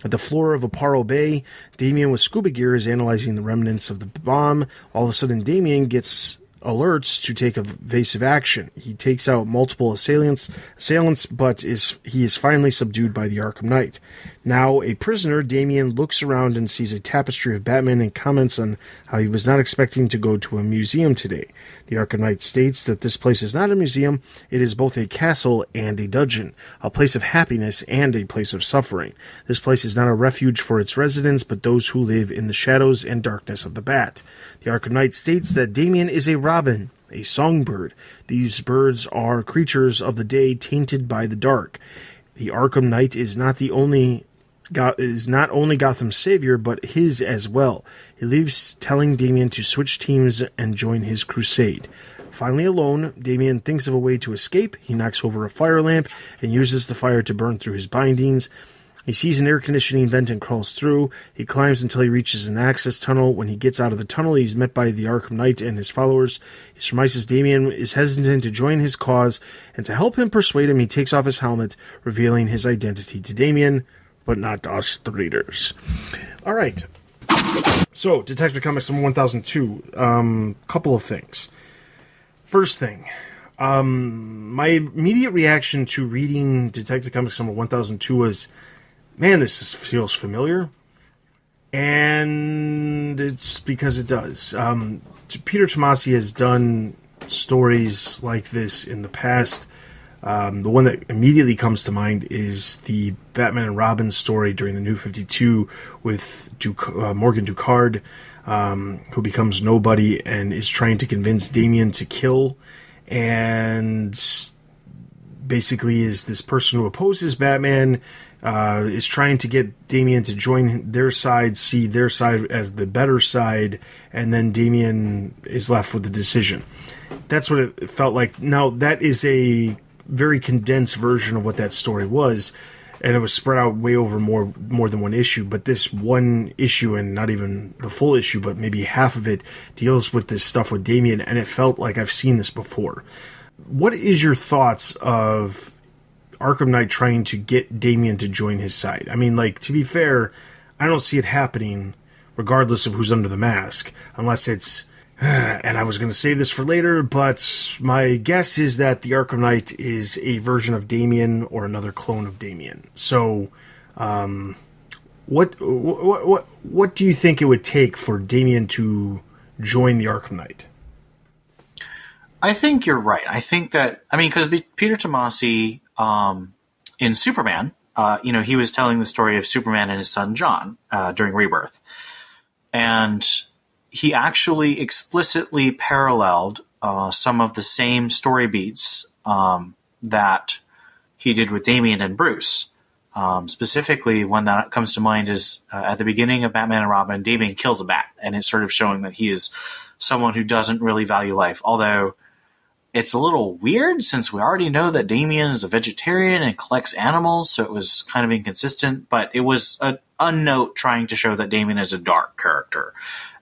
At the floor of Aparo Bay, Damian with scuba gear is analyzing the remnants of the bomb. All of a sudden, Damian gets alerts to take evasive action. He takes out multiple assailants, but he is finally subdued by the Arkham Knight. Now a prisoner, Damian looks around and sees a tapestry of Batman and comments on how he was not expecting to go to a museum today. The Arkham Knight states that this place is not a museum, it is both a castle and a dungeon, a place of happiness and a place of suffering. This place is not a refuge for its residents, but those who live in the shadows and darkness of the Bat. The Arkham Knight states that Damian is a robin, a songbird. These birds are creatures of the day tainted by the dark. The Arkham Knight is not only Gotham's savior, but his as well. He leaves, telling Damian to switch teams and join his crusade. Finally alone, Damian thinks of a way to escape. He knocks over a fire lamp and uses the fire to burn through his bindings. He sees an air conditioning vent and crawls through. He climbs until he reaches an access tunnel. When he gets out of the tunnel, he's met by the Arkham Knight and his followers. He surmises Damian is hesitant to join his cause, and to help him persuade him, he takes off his helmet, revealing his identity to Damian, but not to us, the readers. All right. So, Detective Comics number 1002. Couple of things. First thing. My immediate reaction to reading Detective Comics number 1002 was, man, feels familiar. And it's because it does. Peter Tomasi has done stories like this in the past. The one that immediately comes to mind is the Batman and Robin story during the New 52 with Morgan Ducard, who becomes nobody and is trying to convince Damian to kill, and basically is this person who opposes Batman, is trying to get Damian to join their side, see their side as the better side, and then Damian is left with the decision. That's what it felt like. Now, that is a very condensed version of what that story was, and it was spread out way over more than one issue, but this one issue, and not even the full issue, but maybe half of it, deals with this stuff with Damian, and it felt like I've seen this before. What is your thoughts of Arkham Knight trying to get Damian to join his side? I mean, like, to be fair, I don't see it happening regardless of who's under the mask, unless it's and I was going to save this for later, but my guess is that the Arkham Knight is a version of Damian or another clone of Damian. So, what do you think it would take for Damian to join the Arkham Knight? I think you're right. I think that, because Peter Tomasi, in Superman, he was telling the story of Superman and his son John during Rebirth, and he actually explicitly paralleled some of the same story beats that he did with Damian and Bruce. Specifically, one that comes to mind is at the beginning of Batman and Robin, Damian kills a bat, and it's sort of showing that he is someone who doesn't really value life. Although it's a little weird since we already know that Damian is a vegetarian and collects animals, so it was kind of inconsistent, but it was a note trying to show that Damian is a dark character.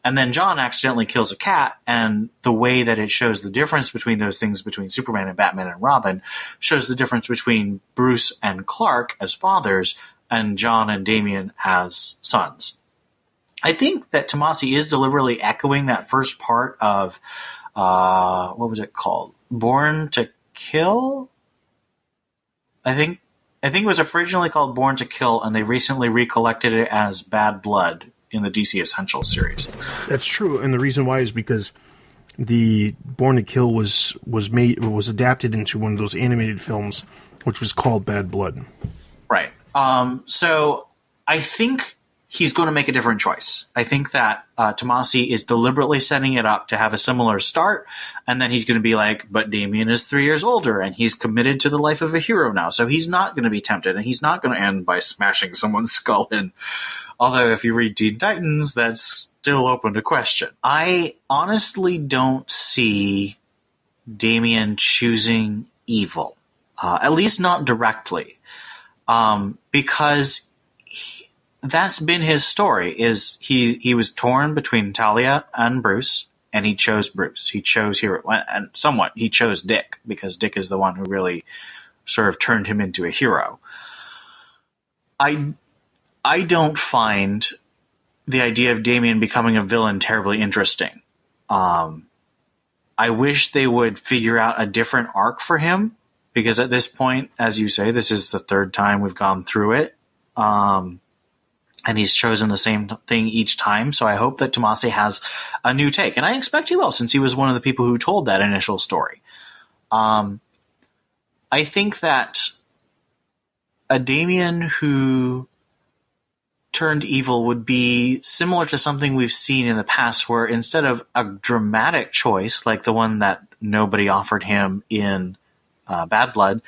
And then John accidentally kills a cat, and the way that it shows the difference between those things between Superman and Batman and Robin shows the difference between Bruce and Clark as fathers and John and Damian as sons. I think that Tomasi is deliberately echoing that first part of, what was it called? Born to Kill? I think it was originally called Born to Kill, and they recently recollected it as Bad Blood in the DC Essentials series. That's true, and the reason why is because the Born to Kill was adapted into one of those animated films, which was called Bad Blood. Right. So I think he's going to make a different choice. I think that Tomasi is deliberately setting it up to have a similar start, and then he's going to be like, but Damien is 3 years older, and he's committed to the life of a hero now, so he's not going to be tempted, and he's not going to end by smashing someone's skull in. Although if you read Teen Titans, that's still open to question. I honestly don't see Damien choosing evil, at least not directly, because that's been his story. Is he was torn between Talia and Bruce, and he chose Bruce. He chose hero, and somewhat he chose Dick, because Dick is the one who really sort of turned him into a hero. I don't find the idea of Damien becoming a villain terribly interesting. I wish they would figure out a different arc for him, because at this point, as you say, this is the third time we've gone through it. And he's chosen the same thing each time. So I hope that Tomasi has a new take. And I expect he will, since he was one of the people who told that initial story. I think that a Damien who turned evil would be similar to something we've seen in the past, where instead of a dramatic choice, like the one that nobody offered him in Bad Blood,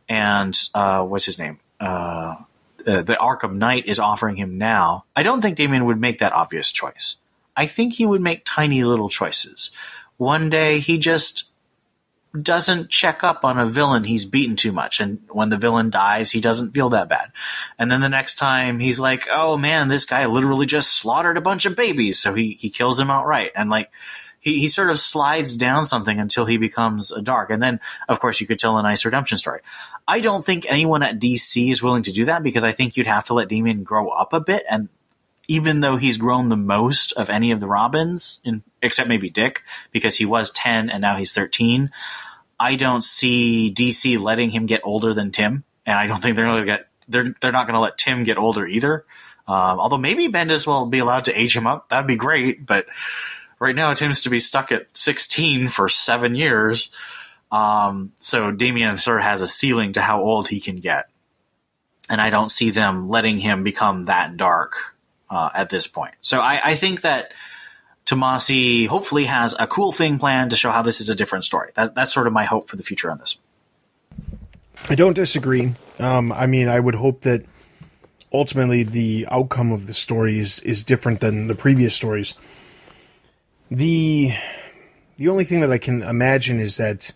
and what's his name? The Arkham Knight is offering him now, I don't think Damien would make that obvious choice. I think he would make tiny little choices. One day he just doesn't check up on a villain he's beaten too much, and when the villain dies, he doesn't feel that bad. And then the next time he's like, oh man, this guy literally just slaughtered a bunch of babies, so he kills him outright. And like, he sort of slides down something until he becomes a dark. And then, of course, you could tell a nice redemption story. I don't think anyone at DC is willing to do that, because I think you'd have to let Damien grow up a bit. And even though he's grown the most of any of the Robins, except maybe Dick, because he was 10 and now he's 13, I don't see DC letting him get older than Tim. And I don't think they're not going to let Tim get older either. Although maybe Bendis will be allowed to age him up. That'd be great. But right now, it seems to be stuck at 16 for 7 years. So Damien sort of has a ceiling to how old he can get. And I don't see them letting him become that dark at this point. So I think that Tomasi hopefully has a cool thing planned to show how this is a different story. That's sort of my hope for the future on this. I don't disagree. I mean, I would hope that ultimately the outcome of the story is different than the previous stories. The only thing that I can imagine is that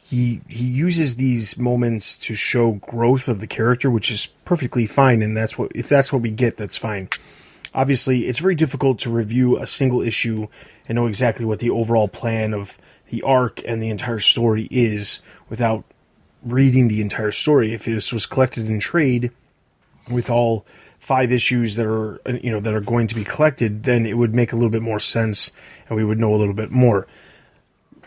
he uses these moments to show growth of the character, which is perfectly fine, and if that's what we get, that's fine. Obviously, it's very difficult to review a single issue and know exactly what the overall plan of the arc and the entire story is without reading the entire story. If this was collected in trade with all 5 issues that are going to be collected, then it would make a little bit more sense, and we would know a little bit more.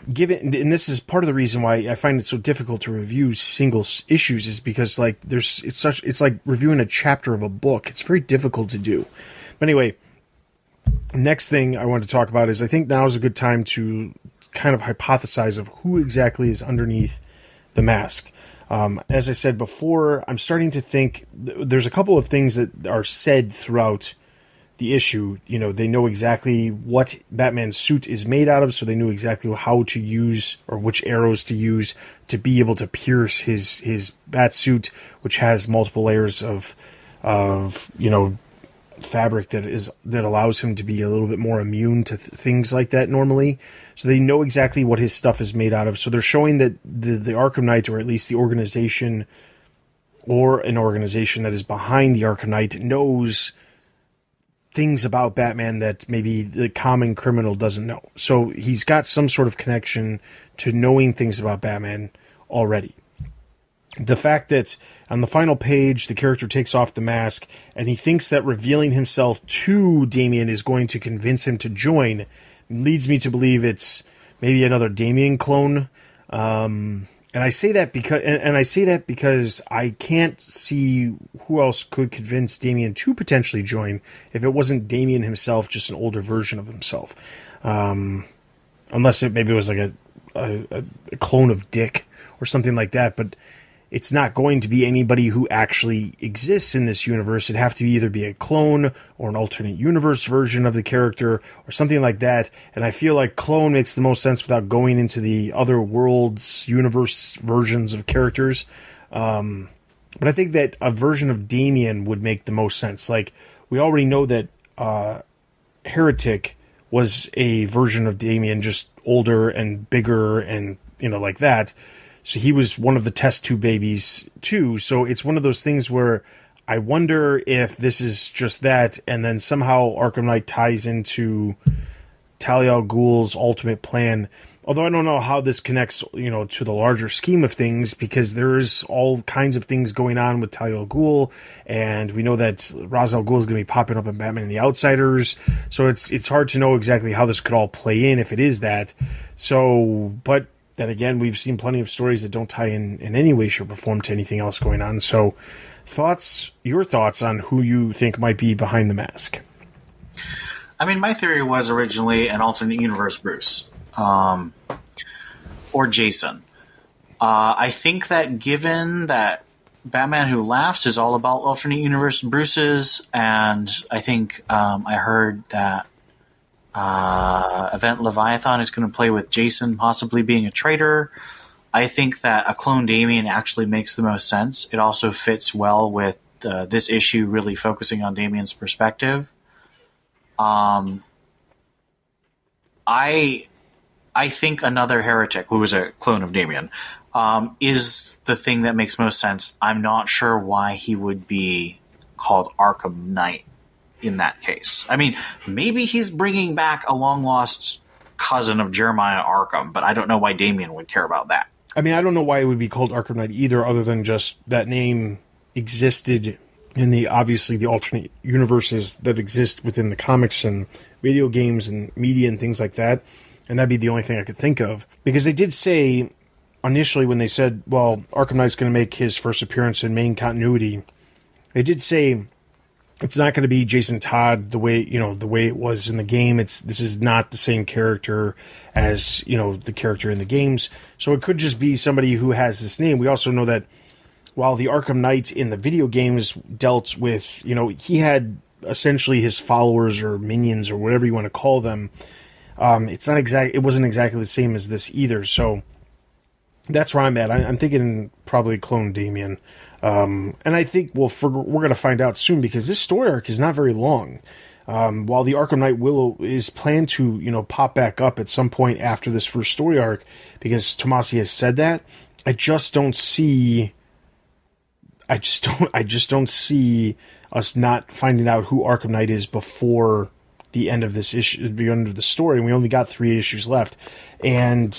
And this is part of the reason why I find it so difficult to review single issues, is because like it's like reviewing a chapter of a book. It's very difficult to do. But anyway, next thing I want to talk about is I think now is a good time to kind of hypothesize of who exactly is underneath the mask. As I said before, I'm starting to think there's a couple of things that are said throughout the issue. You know, they know exactly what Batman's suit is made out of, so they knew exactly how to use or which arrows to use to be able to pierce his bat suit, which has multiple layers of fabric that allows him to be a little bit more immune to things like that normally. So they know exactly what his stuff is made out of. So they're showing that the Arkham Knight, or at least the organization, or an organization that is behind the Arkham Knight, knows things about Batman that maybe the common criminal doesn't know. So he's got some sort of connection to knowing things about Batman already. The fact that on the final page, the character takes off the mask and he thinks that revealing himself to Damien is going to convince him to join leads me to believe it's maybe another Damien clone. And I say that because I can't see who else could convince Damien to potentially join if it wasn't Damien himself, just an older version of himself. Unless it maybe was like a clone of Dick or something like that. But it's not going to be anybody who actually exists in this universe. It'd have to either be a clone or an alternate universe version of the character or something like that. And I feel like clone makes the most sense without going into the other worlds, universe versions of characters. But I think that a version of Damien would make the most sense. Like, we already know that Heretic was a version of Damien, just older and bigger and, like that. So he was one of the test tube babies too. So it's one of those things where I wonder if this is just that, and then somehow Arkham Knight ties into Talia al Ghul's ultimate plan. Although I don't know how this connects, to the larger scheme of things, because there's all kinds of things going on with Talia al Ghul, and we know that Ra's al Ghul is going to be popping up in Batman and the Outsiders. So it's hard to know exactly how this could all play in if it is that. So, but then again, we've seen plenty of stories that don't tie in any way, shape, or form to anything else going on. So, your thoughts on who you think might be behind the mask? I mean, my theory was originally an alternate universe Bruce. Or Jason. I think that given that Batman Who Laughs is all about alternate universe Bruces, and I think I heard that Event Leviathan is going to play with Jason possibly being a traitor. I think that a clone Damien actually makes the most sense. It also fits well with this issue really focusing on Damien's perspective. I think another Heretic, who is a clone of Damien, is the thing that makes most sense. I'm not sure why he would be called Arkham Knight in that case. I mean, maybe he's bringing back a long-lost cousin of Jeremiah Arkham, but I don't know why Damien would care about that. I mean, I don't know why it would be called Arkham Knight either, other than just that name existed in obviously the alternate universes that exist within the comics and video games and media and things like that. And that'd be the only thing I could think of. Because they did say, initially when they said, well, Arkham Knight's going to make his first appearance in main continuity, they did say it's not going to be Jason Todd the way it was in the game. This is not the same character as, the character in the games. So it could just be somebody who has this name. We also know that while the Arkham Knight in the video games dealt with, he had essentially his followers or minions or whatever you want to call them. It wasn't exactly the same as this either. So that's where I'm at. I'm thinking probably clone Damien. And I think we're going to find out soon, because this story arc is not very long. While the Arkham Knight is planned to, pop back up at some point after this first story arc, because Tomasi has said that, I just don't see us not finding out who Arkham Knight is before the end of this issue, the end of the story, and we only got 3 issues left. And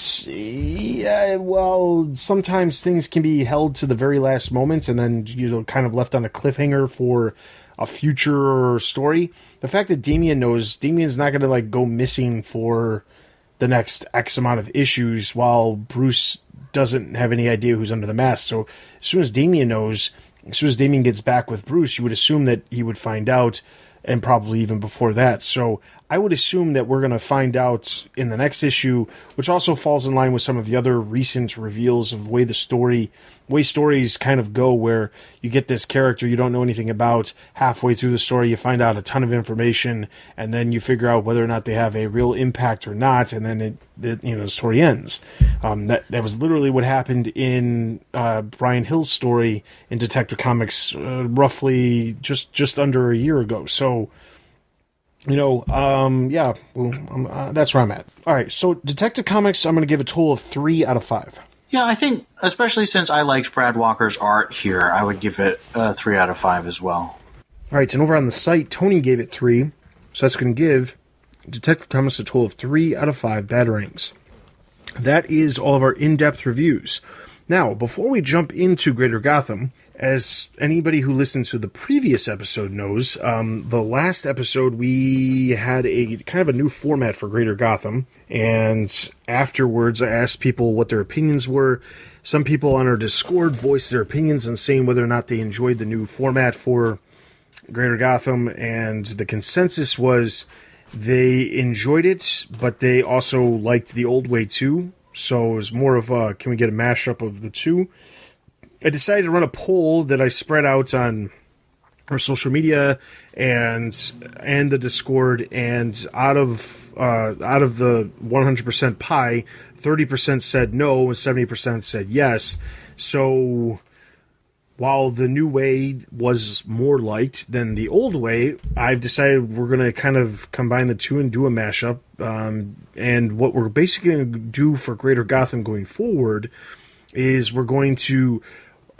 sometimes things can be held to the very last moment, and then kind of left on a cliffhanger for a future story. The fact that Damien's not going to go missing for the next X amount of issues, while Bruce doesn't have any idea who's under the mask. So as soon as Damien gets back with Bruce, you would assume that he would find out, and probably even before that. So I would assume that we're going to find out in the next issue, which also falls in line with some of the other recent reveals of way stories kind of go, where you get this character you don't know anything about. Halfway through the story, you find out a ton of information, and then you figure out whether or not they have a real impact or not, and then the story ends. That was literally what happened in Brian Hill's story in Detective Comics roughly just under a year ago. So, that's where I'm at. All right, so Detective Comics, I'm going to give a total of 3 out of 5. Yeah, I think, especially since I liked Brad Walker's art here, I would give it 3 out of 5 as well. All right, and over on the site, Tony gave it 3, so that's going to give Detective Comics a total of 3 out of 5 Batarangs. That is all of our in-depth reviews. Now, before we jump into Greater Gotham, as anybody who listened to the previous episode knows, the last episode we had a kind of a new format for Greater Gotham, and afterwards I asked people what their opinions were. Some people on our Discord voiced their opinions and saying whether or not they enjoyed the new format for Greater Gotham, and the consensus was they enjoyed it, but they also liked the old way too. So it was more of a, can we get a mashup of the two? I decided to run a poll that I spread out on our social media and the Discord, and out of the 100% pie, 30% said no and 70% said yes. So while the new way was more liked than the old way, I've decided we're going to kind of combine the two and do a mashup. And what we're basically going to do for Greater Gotham going forward is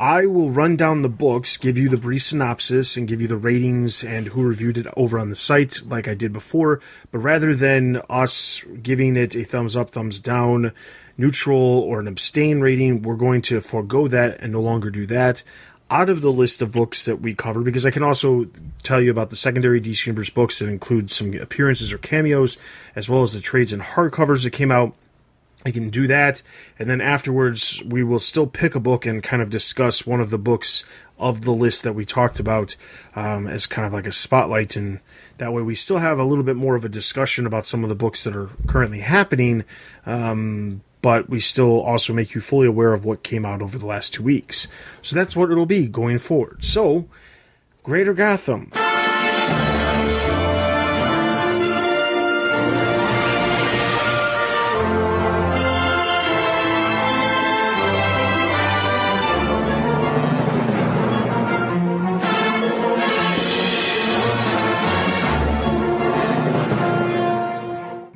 I will run down the books, give you the brief synopsis, and give you the ratings and who reviewed it over on the site like I did before. But rather than us giving it a thumbs up, thumbs down, neutral, or an abstain rating, we're going to forego that and no longer do that. Out of the list of books that we cover, because I can also tell you about the secondary DC Universe books that include some appearances or cameos, as well as the trades and hardcovers that came out. I can do that, and then afterwards we will still pick a book and kind of discuss one of the books of the list that we talked about as kind of like a spotlight, and that way we still have a little bit more of a discussion about some of the books that are currently happening, but we still also make you fully aware of what came out over the last 2 weeks. So that's what it'll be going forward. So, Greater Gotham.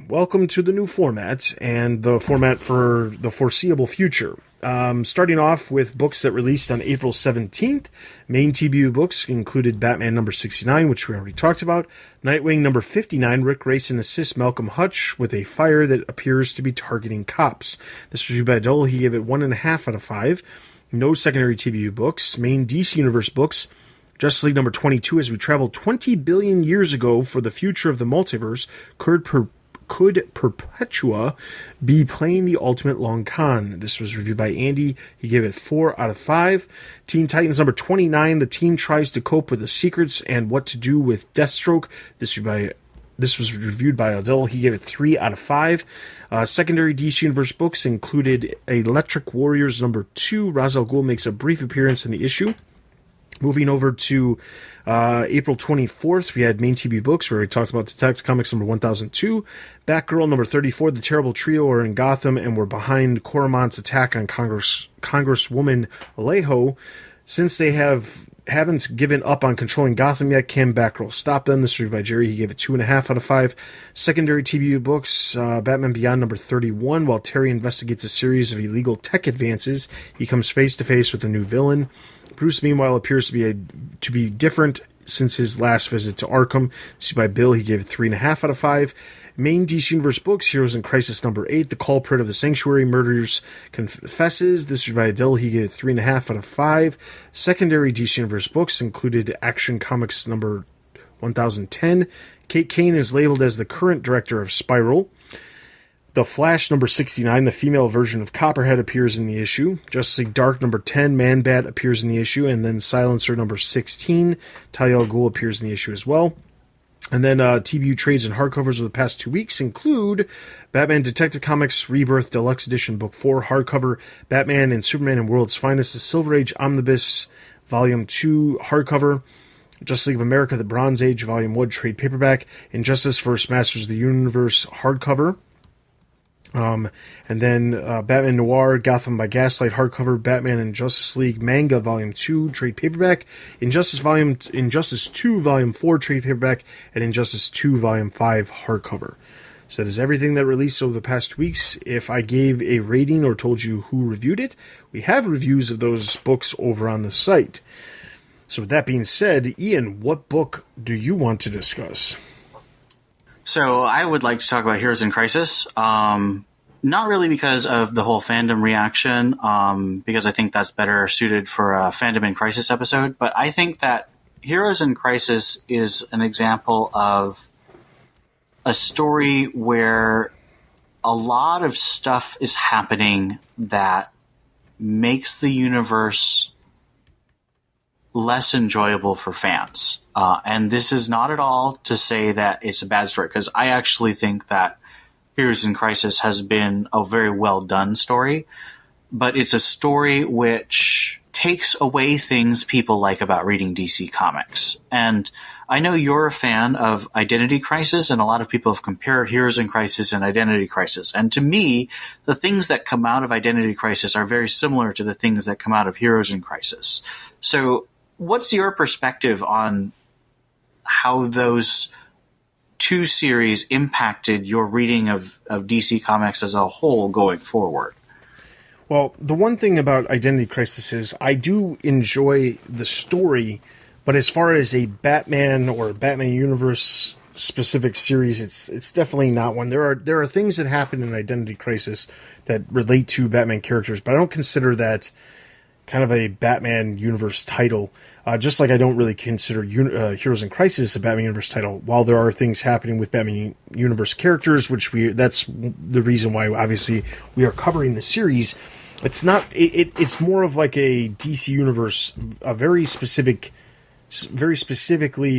Welcome to the new format, and the format for the foreseeable future. Starting off with books that released on April 17th. Main TBU books included Batman number 69, which we already talked about. Nightwing number 59, Rick Grayson assists Malcolm Hutch with a fire that appears to be targeting cops. This was reviewed by Dole. He gave it 1.5 out of 5. No secondary TBU books. Main DC Universe books. Justice League number 22, as we travel 20 billion years ago for the future of the multiverse, could Perpetua be playing the ultimate long con? This was reviewed by Andy. He gave it 4 out of 5. Teen Titans number 29. The team tries to cope with the secrets and what to do with Deathstroke. This was reviewed by Odell. He gave it 3 out of 5. Secondary DC Universe books included Electric Warriors number 2. Ra's al Ghul makes a brief appearance in the issue. Moving over to April 24th, we had Main TV Books, where we talked about Detective Comics number 1002. Batgirl number 34, the Terrible Trio are in Gotham and were behind Coromont's attack on Congresswoman Alejo. Since they haven't given up on controlling Gotham yet, can Batgirl stop them? This was reviewed by Jerry. He gave it 2.5 out of 5. Secondary TBU books, Batman Beyond number 31. While Terry investigates a series of illegal tech advances, he comes face to face with a new villain. Bruce, meanwhile, appears to be different since his last visit to Arkham. This is by Bill. He gave it 3.5 out of 5. Main DC Universe books, Heroes in Crisis number 8. The culprit of the Sanctuary murders confesses. This is by Dill. He gave it 3.5 out of 5. Secondary DC Universe books included Action Comics number 1010. Kate Kane is labeled as the current director of Spiral. The Flash number 69, the female version of Copperhead, appears in the issue. Justice League Dark number 10, Man-Bat appears in the issue. And then Silencer number 16, Talia al Ghul appears in the issue as well. And then TBU trades and hardcovers of the past 2 weeks include Batman Detective Comics Rebirth Deluxe Edition Book 4 hardcover, Batman and Superman and World's Finest, the Silver Age Omnibus Volume 2 hardcover, Justice League of America, the Bronze Age Volume 1 trade paperback, Injustice vs. Masters of the Universe hardcover. And then Batman Noir, Gotham by Gaslight hardcover, Batman and Justice League Manga Volume 2 trade paperback, Injustice 2 Volume 4 trade paperback, and Injustice 2 Volume 5 hardcover. So that is everything that released over the past weeks. If I gave a rating or told you who reviewed it, we have reviews of those books over on the site. So with that being said, Ian, what book do you want to discuss? So I would like to talk about Heroes in Crisis. Not really because of the whole fandom reaction, because I think that's better suited for a Fandom in Crisis episode. But I think that Heroes in Crisis is an example of a story where a lot of stuff is happening that makes the universe less enjoyable for fans. And this is not at all to say that it's a bad story, because I actually think that Heroes in Crisis has been a very well done story, but it's a story which takes away things people like about reading DC Comics. And I know you're a fan of Identity Crisis, and a lot of people have compared Heroes in Crisis and Identity Crisis. And to me, the things that come out of Identity Crisis are very similar to the things that come out of Heroes in Crisis. So what's your perspective on how those two series impacted your reading of DC Comics as a whole going forward? Well, the one thing about Identity Crisis is I do enjoy the story, but as far as a Batman or Batman Universe specific series, it's definitely not one. There are things that happen in Identity Crisis that relate to Batman characters, but I don't consider that kind of a Batman Universe title. Just like I don't really consider Heroes in Crisis a Batman Universe title. While there are things happening with Batman Universe characters, that's the reason why obviously we are covering the series. It's not. It's more of like a DC Universe, a very specifically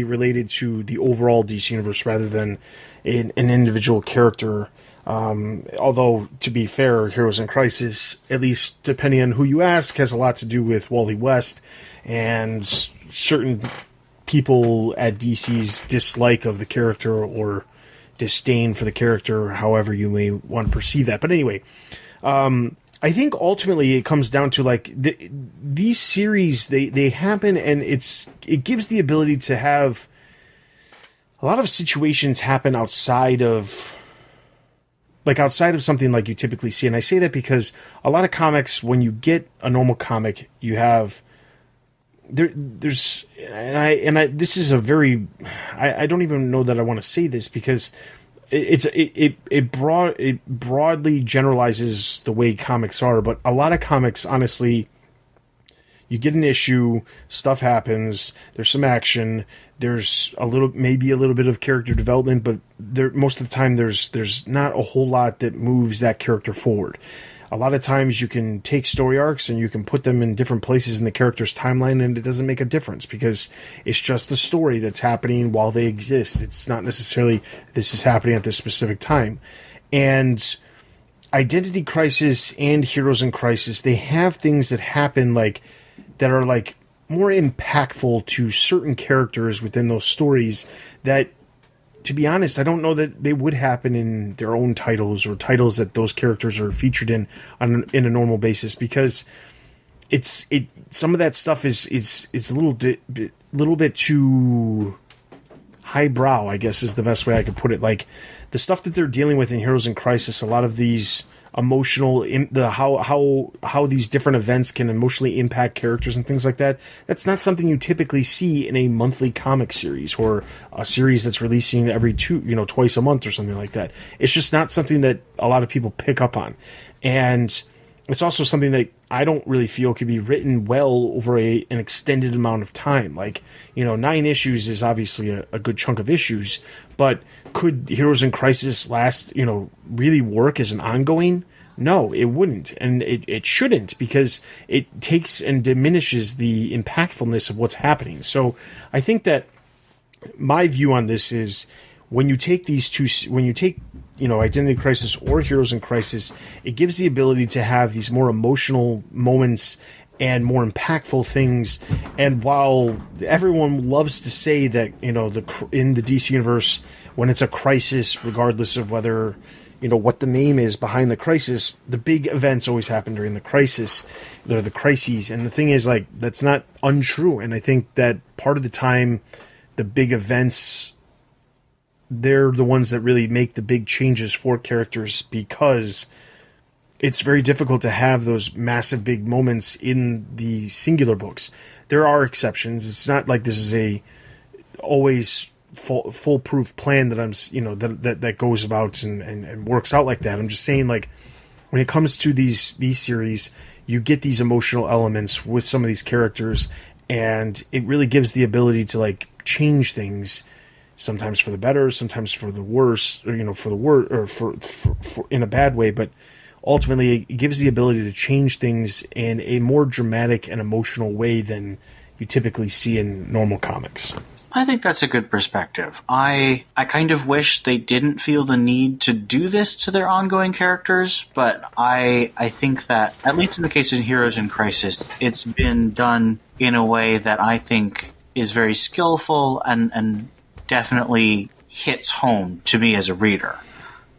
related to the overall DC Universe rather than an individual character. Although, to be fair, Heroes in Crisis, at least depending on who you ask, has a lot to do with Wally West and certain people at DC's dislike of the character or disdain for the character, however you may want to perceive that. But anyway, I think ultimately it comes down to like these series, they happen, and it gives the ability to have a lot of situations happen outside of something like you typically see. And I say that because a lot of comics, when you get a normal comic, you have this is a very, I don't even know that I want to say this because it broadly generalizes the way comics are, but a lot of comics, honestly, you get an issue, stuff happens, there's some action, there's maybe a little bit of character development, but most of the time there's not a whole lot that moves that character forward. A lot of times you can take story arcs and you can put them in different places in the character's timeline, and it doesn't make a difference because it's just a story that's happening while they exist. It's not necessarily this is happening at this specific time. And Identity Crisis and Heroes in Crisis, they have things that happen that are more impactful to certain characters within those stories that, to be honest, I don't know that they would happen in their own titles or titles that those characters are featured in a normal basis, because some of that stuff is a little bit too highbrow, I guess is the best way I could put it. Like the stuff that they're dealing with in Heroes in Crisis, a lot of these emotional, how these different events can emotionally impact characters and things like that. That's not something you typically see in a monthly comic series or a series that's releasing every twice a month or something like that. It's just not something that a lot of people pick up on. And it's also something that I don't really feel could be written well over an extended amount of time. 9 issues is obviously a good chunk of issues, but could Heroes in Crisis really work as an ongoing? No, it wouldn't. And it shouldn't, because it takes and diminishes the impactfulness of what's happening. So I think that my view on this is when you take Identity Crisis or Heroes in Crisis, it gives the ability to have these more emotional moments and more impactful things. And while everyone loves to say that, in the DC universe, when it's a crisis, regardless of whether, what the name is behind the crisis, the big events always happen during the crisis. They're the crises. And the thing is, that's not untrue. And I think that part of the time, the big events, they're the ones that really make the big changes for characters, because it's very difficult to have those massive big moments in the singular books. There are exceptions. It's not like this is a always foolproof plan that I'm, that goes about and works out like that. I'm just saying, when it comes to these series, you get these emotional elements with some of these characters, and it really gives the ability to change things, sometimes for the better, sometimes for the worse, or for the worse, or for in a bad way, but ultimately it gives the ability to change things in a more dramatic and emotional way than you typically see in normal comics. I think that's a good perspective. I kind of wish they didn't feel the need to do this to their ongoing characters, but I think that, at least in the case of Heroes in Crisis, it's been done in a way that I think is very skillful and definitely hits home to me as a reader.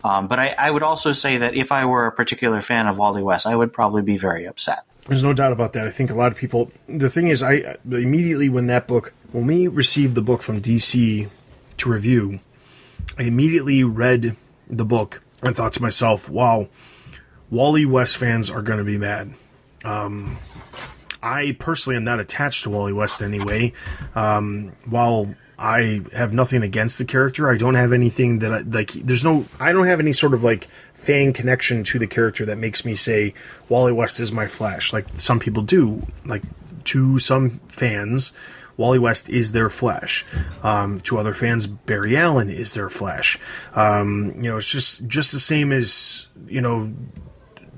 But I would also say that if I were a particular fan of Wally West, I would probably be very upset. There's no doubt about that. I think a lot of people... The thing is, I immediately when we received the book from DC to review, I immediately read the book and thought to myself, wow, Wally West fans are going to be mad. I personally am not attached to Wally West in any way. While I have nothing against the character, I don't have anything that I don't have any sort of like fan connection to the character that makes me say Wally West is my Flash, like some people do. Like, to some fans, Wally West is their Flash. To other fans, Barry Allen is their Flash. It's just the same as, you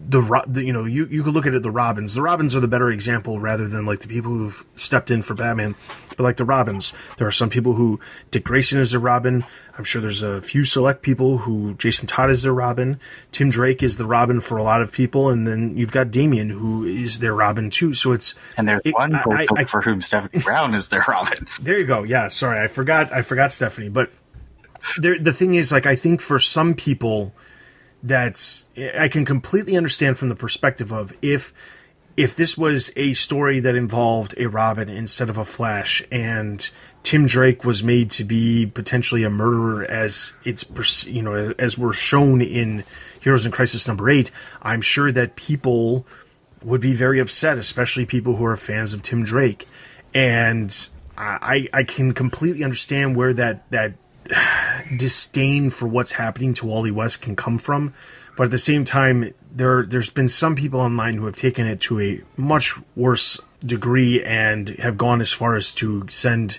could look at it, the Robins. The Robins are the better example rather than like the people who've stepped in for Batman. But like the Robins, there are some people who Dick Grayson is their Robin. I'm sure there's a few select people who Jason Todd is their Robin. Tim Drake is the Robin for a lot of people, and then you've got Damian who is their Robin too. So it's there's one person for whom Stephanie Brown is their Robin. There you go. Yeah, sorry, I forgot Stephanie. But the thing is, like, I think for some people, I can completely understand from the perspective of if this was a story that involved a Robin instead of a Flash, and Tim Drake was made to be potentially a murderer as as we're shown in Heroes in Crisis number 8, I'm sure that people would be very upset, especially people who are fans of Tim Drake. And I can completely understand where that disdain for what's happening to Wally West can come from. But at the same time, there's been some people online who have taken it to a much worse degree and have gone as far as to send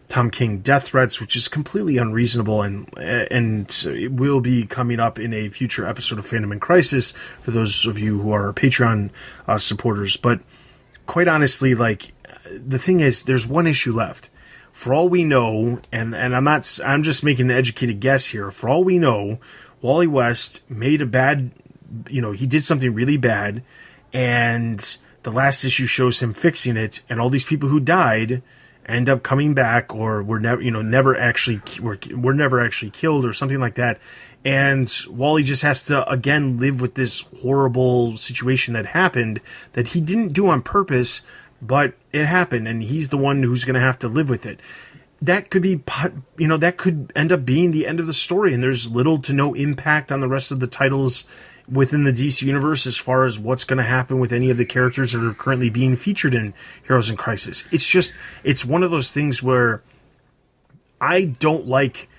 Tom King death threats, which is completely unreasonable, and it will be coming up in a future episode of Fandom in Crisis for those of you who are Patreon supporters. But quite honestly, like, the thing is, there's one issue left. For all we know, and I'm just making an educated guess here. For all we know, Wally West made a bad, he did something really bad, and the last issue shows him fixing it, and all these people who died end up coming back, or were never actually killed, or something like that. And Wally just has to again live with this horrible situation that happened that he didn't do on purpose, but it happened, and he's the one who's going to have to live with it. That could be, that could end up being the end of the story, and there's little to no impact on the rest of the titles within the DC universe as far as what's going to happen with any of the characters that are currently being featured in Heroes in Crisis. It's one of those things where I don't like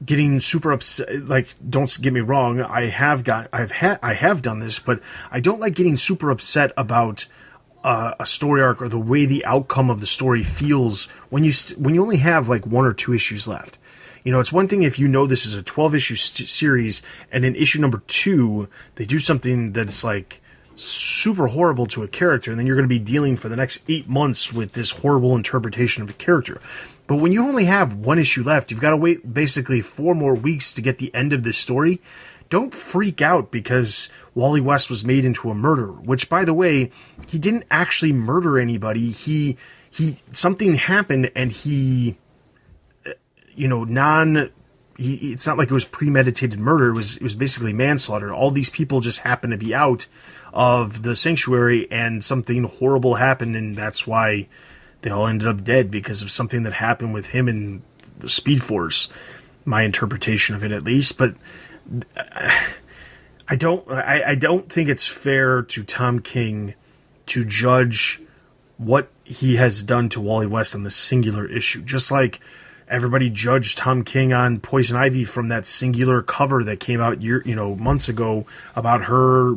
getting super upset. Like, don't get me wrong, I have done this, but I don't like getting super upset about a story arc or the way the outcome of the story feels when you only have like 1 or 2 issues left. It's one thing if this is a 12-issue series, and in issue number 2 they do something that's like super horrible to a character, and then you're going to be dealing for the next 8 months with this horrible interpretation of a character. But when you only have 1 issue left, you've got to wait basically 4 more weeks to get the end of this story. Don't freak out because Wally West was made into a murderer, which, by the way, he didn't actually murder anybody. Something happened, and it's not like it was premeditated murder. It was basically manslaughter. All these people just happened to be out of the sanctuary, and something horrible happened, and that's why they all ended up dead, because of something that happened with him and the Speed Force. My interpretation of it, at least. But I don't think it's fair to Tom King to judge what he has done to Wally West on the singular issue. Just like everybody judged Tom King on Poison Ivy from that singular cover that came out months ago about her,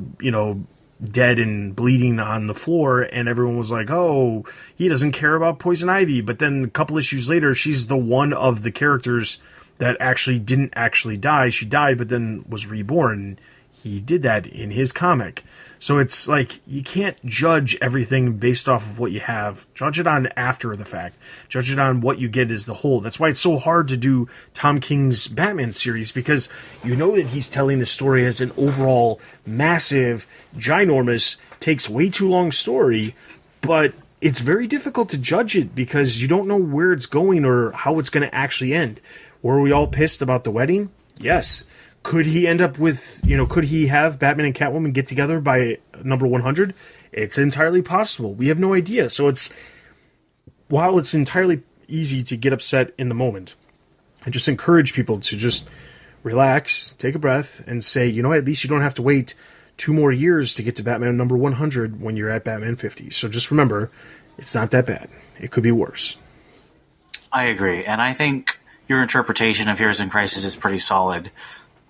dead and bleeding on the floor, and everyone was like, oh, he doesn't care about Poison Ivy. But then a couple issues later, she's the one of the characters that actually didn't actually die. She died, but then was reborn. he did that in his comic. So it's like, you can't judge everything based off of what you have. Judge it on after the fact. Judge it on what you get as the whole. That's why it's so hard to do Tom King's Batman series, because you know that he's telling the story as an overall massive, ginormous, takes way too long story, but it's very difficult to judge it because you don't know where it's going or how it's going to actually end. Were we all pissed about the wedding? Yes. Could he end up with, could he have Batman and Catwoman get together by number 100? It's entirely possible. We have no idea. So while it's entirely easy to get upset in the moment, I just encourage people to just relax, take a breath, and say, at least you don't have to wait 2 more years to get to Batman number 100 when you're at Batman 50. So just remember, it's not that bad. It could be worse. I agree. And I think your interpretation of Heroes in Crisis is pretty solid.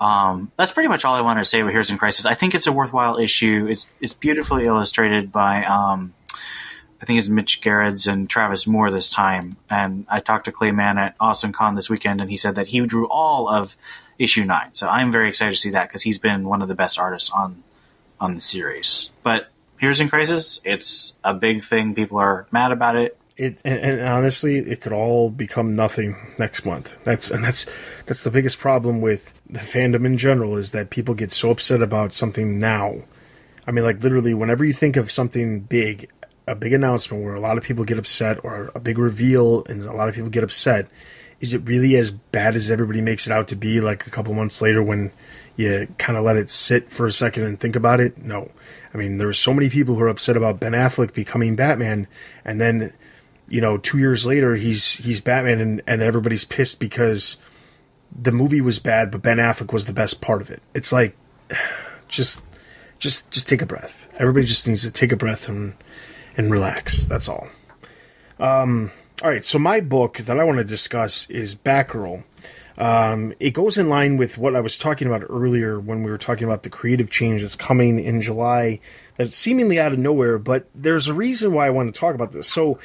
That's pretty much all I wanted to say about Heroes in Crisis. I think it's a worthwhile issue. It's beautifully illustrated by, I think it's Mitch Gerrits and Travis Moore this time. And I talked to Clayman at AwesomeCon this weekend, and he said that he drew all of issue 9. So I'm very excited to see that because he's been one of the best artists on the series. But Heroes in Crisis, it's a big thing. People are mad about it. And honestly, it could all become nothing next month. That's the biggest problem with the fandom in general, is that people get so upset about something now. I mean, like, literally, whenever you think of something big, a big announcement where a lot of people get upset, or a big reveal and a lot of people get upset, is it really as bad as everybody makes it out to be, like a couple months later when you kind of let it sit for a second and think about it? No. I mean, there were so many people who are upset about Ben Affleck becoming Batman, and then 2 years later, he's Batman, and everybody's pissed because the movie was bad, but Ben Affleck was the best part of it. It's like, just take a breath. Everybody just needs to take a breath and relax. That's all. All right, so my book that I want to discuss is Batgirl. It goes in line with what I was talking about earlier when we were talking about the creative change that's coming in July, that's seemingly out of nowhere, but there's a reason why I want to talk about this. So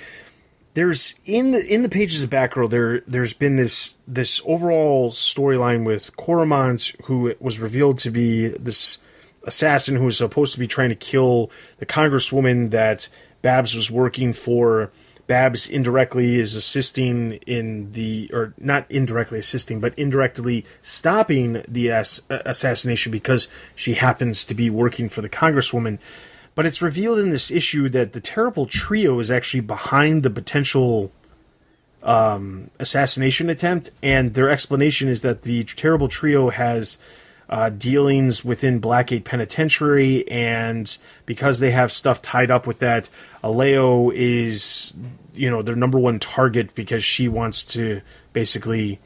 there's in the pages of Batgirl, there's been this overall storyline with Coromant, who was revealed to be this assassin who was supposed to be trying to kill the congresswoman that Babs was working for. Babs indirectly is assisting or not indirectly assisting, but indirectly stopping the assassination because she happens to be working for the congresswoman. But it's revealed in this issue that the Terrible Trio is actually behind the potential assassination attempt, and their explanation is that the Terrible Trio has dealings within Blackgate Penitentiary, and because they have stuff tied up with that, Aleo is, their number one target because she wants to basically,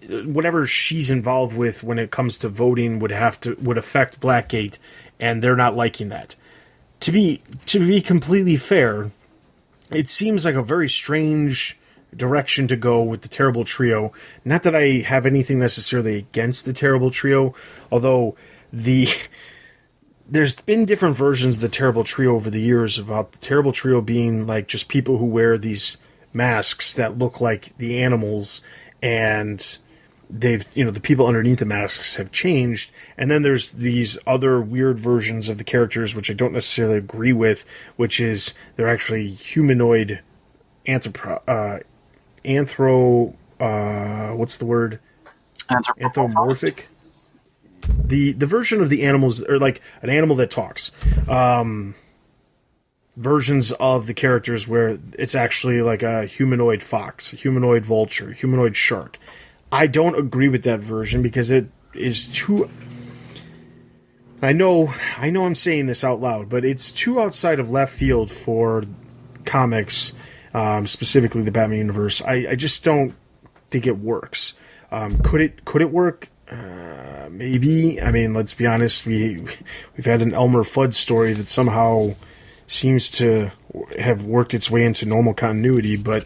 whatever she's involved with when it comes to voting would affect Blackgate, and they're not liking that. To be completely fair, it seems like a very strange direction to go with the Terrible Trio. Not that I have anything necessarily against the Terrible Trio, although there's been different versions of the Terrible Trio over the years about the Terrible Trio being like just people who wear these masks that look like the animals, and they've, the people underneath the masks have changed. And then there's these other weird versions of the characters, which I don't necessarily agree with, which is they're actually humanoid what's the word? Anthropomorphic. The version of the animals, or like an animal that talks. Versions of the characters where it's actually like a humanoid fox, a humanoid vulture, a humanoid shark. I don't agree with that version because it is too... I know I'm saying this out loud, but it's too outside of left field for comics, specifically the Batman universe. I just don't think it works. Could it work? Maybe. I mean, let's be honest. We've had an Elmer Fudd story that somehow seems to have worked its way into normal continuity, but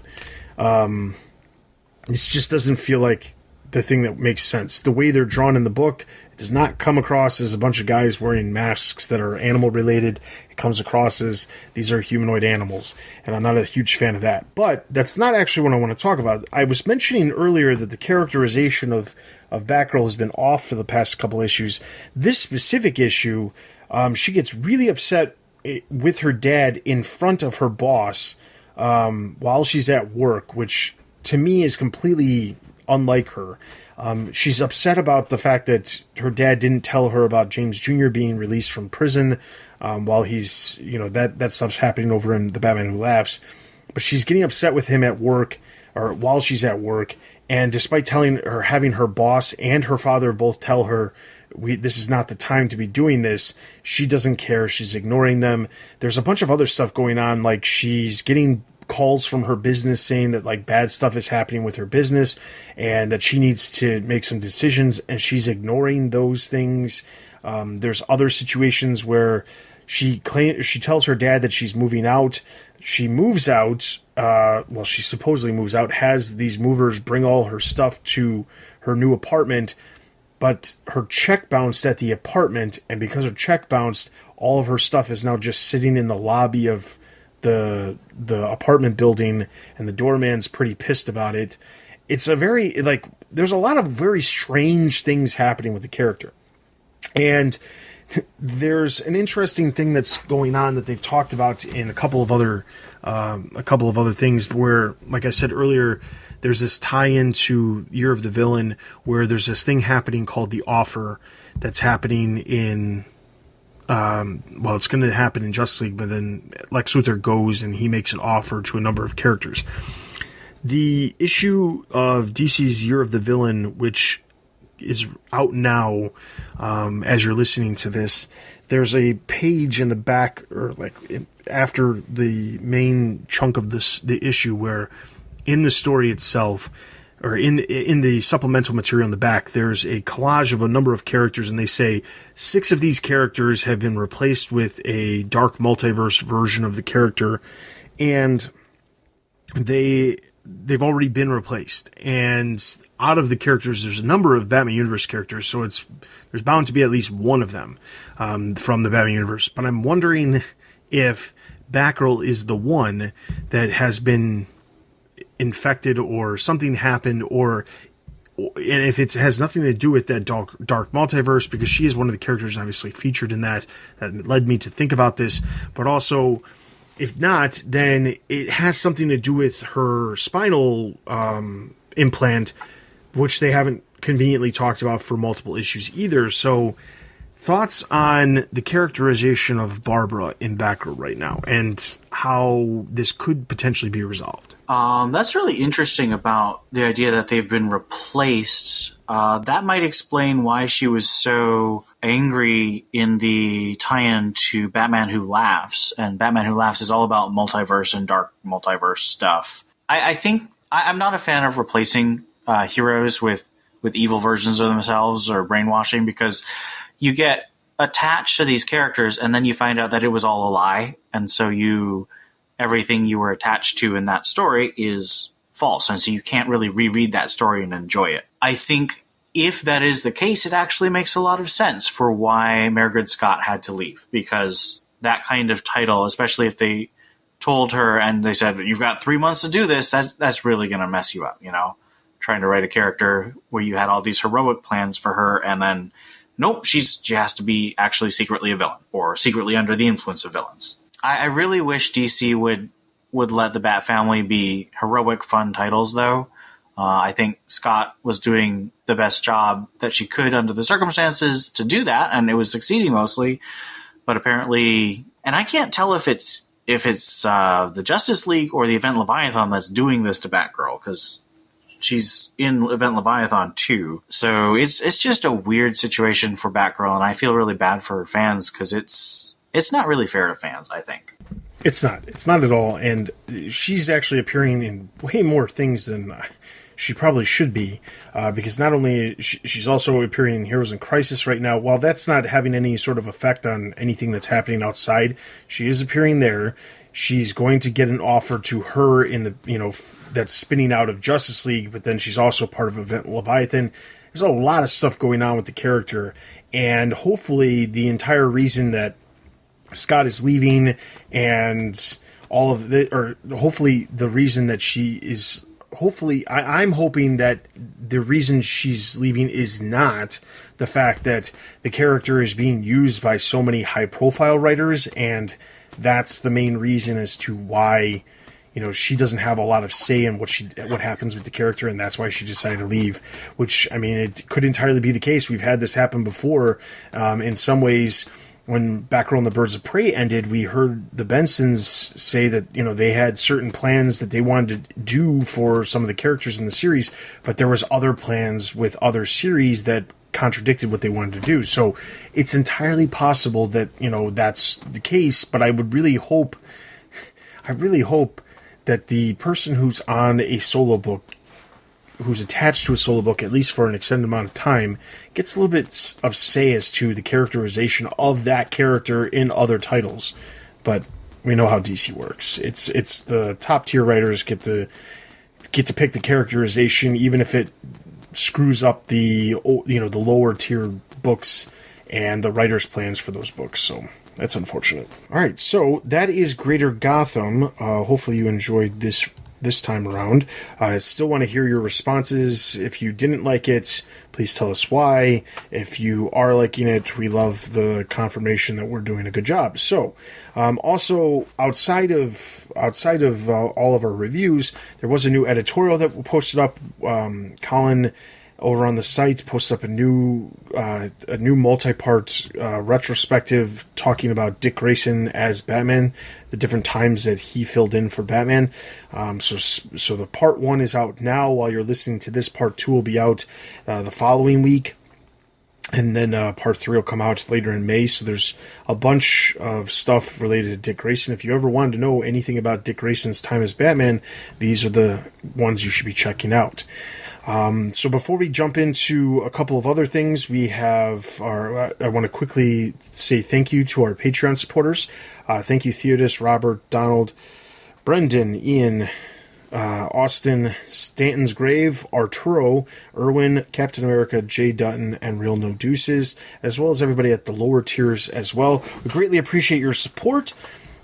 this just doesn't feel like the thing that makes sense. The way they're drawn in the book does not come across as a bunch of guys wearing masks that are animal related. It comes across as these are humanoid animals, and I'm not a huge fan of that. But that's not actually what I want to talk about. I was mentioning earlier that the characterization of Batgirl has been off for the past couple issues. This specific issue, she gets really upset with her dad in front of her boss while she's at work, which to me is completely unlike her. She's upset about the fact that her dad didn't tell her about James Jr. being released from prison while he's, that stuff's happening over in The Batman Who Laughs. But she's getting upset with him at work, or while she's at work, and despite having her boss and her father both tell her, this is not the time to be doing this, she doesn't care. She's ignoring them. There's a bunch of other stuff going on, like she's getting calls from her business saying that like bad stuff is happening with her business and that she needs to make some decisions, and she's ignoring those things. There's other situations where she tells her dad that she's moving out. She moves out. She supposedly moves out, has these movers bring all her stuff to her new apartment, but her check bounced at the apartment, and because her check bounced, all of her stuff is now just sitting in the lobby of the apartment building, and the doorman's pretty pissed about it. It's a very, there's a lot of very strange things happening with the character. And there's an interesting thing that's going on that they've talked about in a couple of other things where, like I said earlier, there's this tie-in to Year of the Villain where there's this thing happening called The Offer that's happening in it's going to happen in Justice League, but then Lex Luthor goes and he makes an offer to a number of characters. The issue of DC's Year of the Villain, which is out now as you're listening to this, there's a page in the back, or after the main chunk of the issue, where in the story itself, or in the supplemental material in the back, there's a collage of a number of characters, and they say 6 of these characters have been replaced with a dark multiverse version of the character, and they've already been replaced. And out of the characters, there's a number of Batman Universe characters, so there's bound to be at least one of them from the Batman Universe. But I'm wondering if Batgirl is the one that has been infected, or something happened, and if it has nothing to do with that dark multiverse, because she is one of the characters obviously featured in that led me to think about this. But also, if not, then it has something to do with her spinal implant, which they haven't conveniently talked about for multiple issues either. So thoughts on the characterization of Barbara in Batgirl right now, and how this could potentially be resolved? That's really interesting about the idea that they've been replaced. That might explain why she was so angry in the tie-in to Batman Who Laughs. And Batman Who Laughs is all about multiverse and dark multiverse stuff. I think I'm not a fan of replacing heroes with evil versions of themselves or brainwashing, because you get attached to these characters and then you find out that it was all a lie. And so everything you were attached to in that story is false. And so you can't really reread that story and enjoy it. I think if that is the case, it actually makes a lot of sense for why Margaret Scott had to leave, because that kind of title, especially if they told her and they said, you've got 3 months to do this, that's really going to mess you up, trying to write a character where you had all these heroic plans for her, and then nope, she has to be actually secretly a villain, or secretly under the influence of villains. I really wish DC would let the Bat family be heroic, fun titles, though. I think Scott was doing the best job that she could under the circumstances to do that, and it was succeeding mostly. But apparently, and I can't tell if it's the Justice League or the Event Leviathan that's doing this to Batgirl, because she's in Event Leviathan too. So it's just a weird situation for Batgirl, and I feel really bad for her fans, because it's not really fair to fans, I think. It's not at all. And she's actually appearing in way more things than she probably should be, because not only she's also appearing in Heroes in Crisis right now. While that's not having any sort of effect on anything that's happening outside, she is appearing there. She's going to get an offer to her in the, that's spinning out of Justice League, but then she's also part of Event Leviathan. there's a lot of stuff going on with the character, and hopefully the entire reason that Scott is leaving and all of the, or hopefully the reason that she is, I'm hoping that the reason she's leaving is not the fact that the character is being used by so many high profile writers, and that's the main reason as to why, she doesn't have a lot of say in what happens with the character, and that's why she decided to leave. Which, I mean, it could entirely be the case. We've had this happen before. In some ways, when Batgirl and the Birds of Prey ended, we heard the Bensons say that, they had certain plans that they wanted to do for some of the characters in the series, but there was other plans with other series that contradicted what they wanted to do. So it's entirely possible that, that's the case, but I really hope that the person who's on a solo book, who's attached to a solo book, at least for an extended amount of time, gets a little bit of say as to the characterization of that character in other titles. But we know how DC works. It's the top tier writers get to pick the characterization, even if it screws up the lower tier books and the writer's plans for those books. So that's unfortunate. All right, so that is Greater Gotham. Hopefully you enjoyed this time around. I still want to hear your responses. If you didn't like it, please tell us why. If you are liking it, we love the confirmation that we're doing a good job. So, also outside of all of our reviews, there was a new editorial that we posted up. Colin over on the site posted up a new multi-part retrospective talking about Dick Grayson as Batman, the different times that he filled in for Batman. So the part 1 is out now. While you're listening to this, part 2 will be out the following week, and then part 3 will come out later in May. So there's a bunch of stuff related to Dick Grayson. If you ever wanted to know anything about Dick Grayson's time as Batman, these are the ones you should be checking out. So before we jump into a couple of other things, I want to quickly say thank you to our Patreon supporters. Thank you, Theodis, Robert, Donald, Brendan, Ian, Austin, Stanton's Grave, Arturo, Erwin, Captain America, Jay Dutton, and Real No Deuces, as well as everybody at the lower tiers as well. We greatly appreciate your support.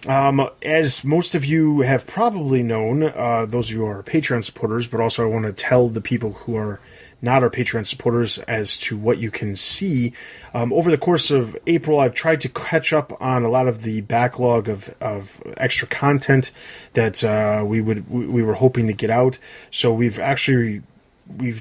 As most of you have probably known, those of you who are Patreon supporters, but also I want to tell the people who are not our Patreon supporters as to what you can see. Over the course of April, I've tried to catch up on a lot of the backlog of extra content that we were hoping to get out. So we've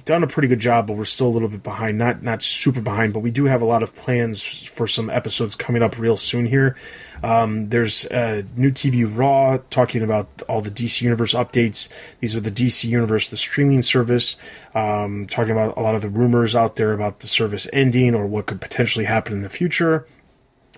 done a pretty good job, but we're still a little bit behind. Not super behind, but we do have a lot of plans for some episodes coming up real soon here. There's a new TBU Raw talking about all the DC Universe updates. These are the DC Universe, the streaming service, talking about a lot of the rumors out there about the service ending or what could potentially happen in the future.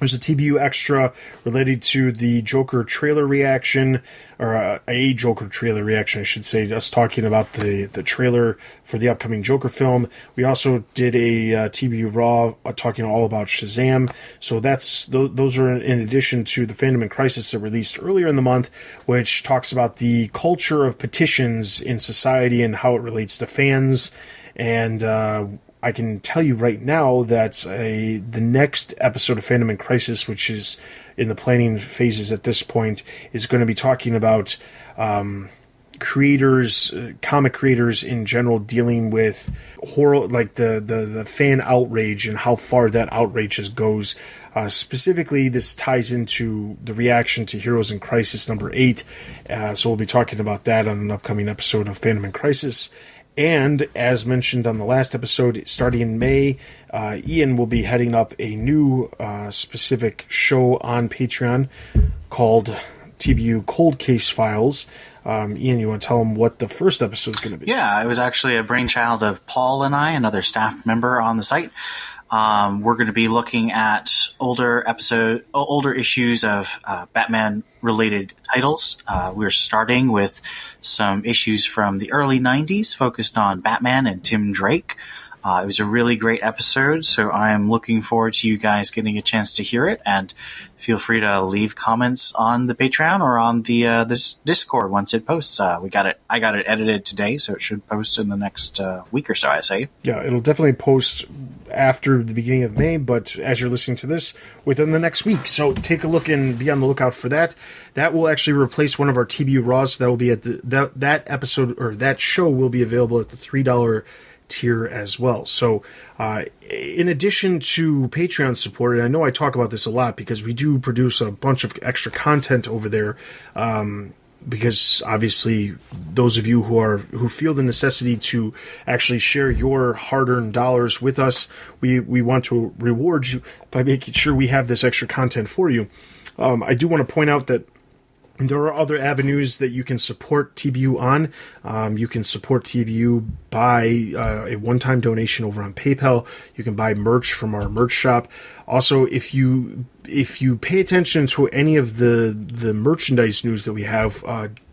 There's a TBU extra related to the Joker trailer reaction, or a Joker trailer reaction, I should say, us talking about the trailer for the upcoming Joker film. We also did a TBU Raw talking all about Shazam. So those are in addition to the Fandom in Crisis that released earlier in the month, which talks about the culture of petitions in society and how it relates to fans. And I can tell you right now that the next episode of Fandom in Crisis, which is in the planning phases at this point, is going to be talking about creators, comic creators in general, dealing with horror, like the fan outrage and how far that outrage goes. Specifically, this ties into the reaction to Heroes in Crisis number 8. So we'll be talking about that on an upcoming episode of Fandom in Crisis. And as mentioned on the last episode, starting in May, Ian will be heading up a new specific show on Patreon called TBU Cold Case Files. Ian, you want to tell them what the first episode is going to be? Yeah, it was actually a brainchild of Paul and I, another staff member on the site. We're going to be looking at older issues of Batman-related titles. We're starting with some issues from the early 90s focused on Batman and Tim Drake. It was a really great episode, so I am looking forward to you guys getting a chance to hear it. And feel free to leave comments on the Patreon or on the this Discord once it posts. I got it edited today, so it should post in the next week or so, I say. Yeah, it'll definitely post after the beginning of May, but as you're listening to this, within the next week. So take a look and be on the lookout for that. That will actually replace one of our TBU Raws. So that will be at that episode, or that show will be available at the $3 tier as well. So in addition to Patreon support, and I know I talk about this a lot because we do produce a bunch of extra content over there, because obviously those of you who feel the necessity to actually share your hard-earned dollars with us, we want to reward you by making sure we have this extra content for you. I do want to point out that there are other avenues that you can support TBU on. You can support TBU by a one-time donation over on PayPal. You can buy merch from our merch shop. Also, if you pay attention to any of the merchandise news that we have,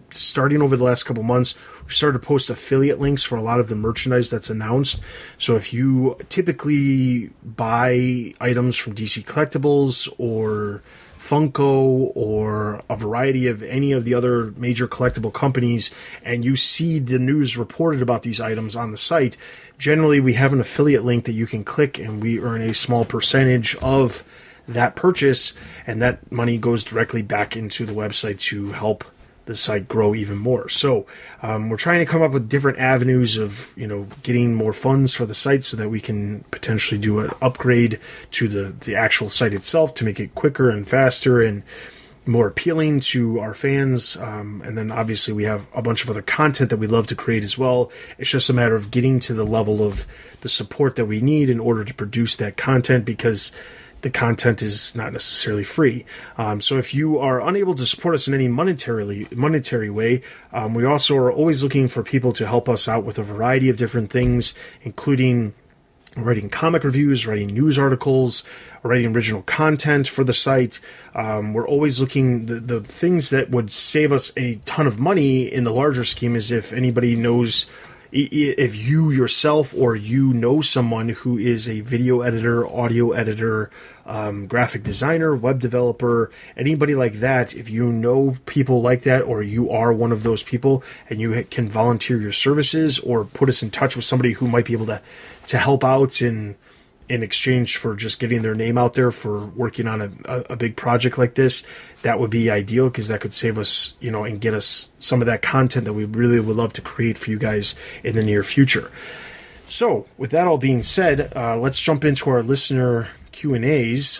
starting over the last couple months, we started to post affiliate links for a lot of the merchandise that's announced. So if you typically buy items from DC Collectibles or Funko or a variety of any of the other major collectible companies, and you see the news reported about these items on the site, generally we have an affiliate link that you can click and we earn a small percentage of that purchase, and that money goes directly back into the website to help the site grow even more. So we're trying to come up with different avenues of, getting more funds for the site so that we can potentially do an upgrade to the actual site itself to make it quicker and faster and more appealing to our fans. And then obviously we have a bunch of other content that we love to create as well. It's just a matter of getting to the level of the support that we need in order to produce that content, because the content is not necessarily free. So if you are unable to support us in any monetary way, we also are always looking for people to help us out with a variety of different things, including writing comic reviews, writing news articles, writing original content for the site. We're always looking, the things that would save us a ton of money in the larger scheme is if anybody knows, if you yourself or you know someone who is a video editor, audio editor, graphic designer, web developer, anybody like that, if you know people like that, or you are one of those people and you can volunteer your services or put us in touch with somebody who might be able to help out in exchange for just getting their name out there for working on a big project like this, that would be ideal, because that could save us, and get us some of that content that we really would love to create for you guys in the near future. So with that all being said, let's jump into our listener Q&As.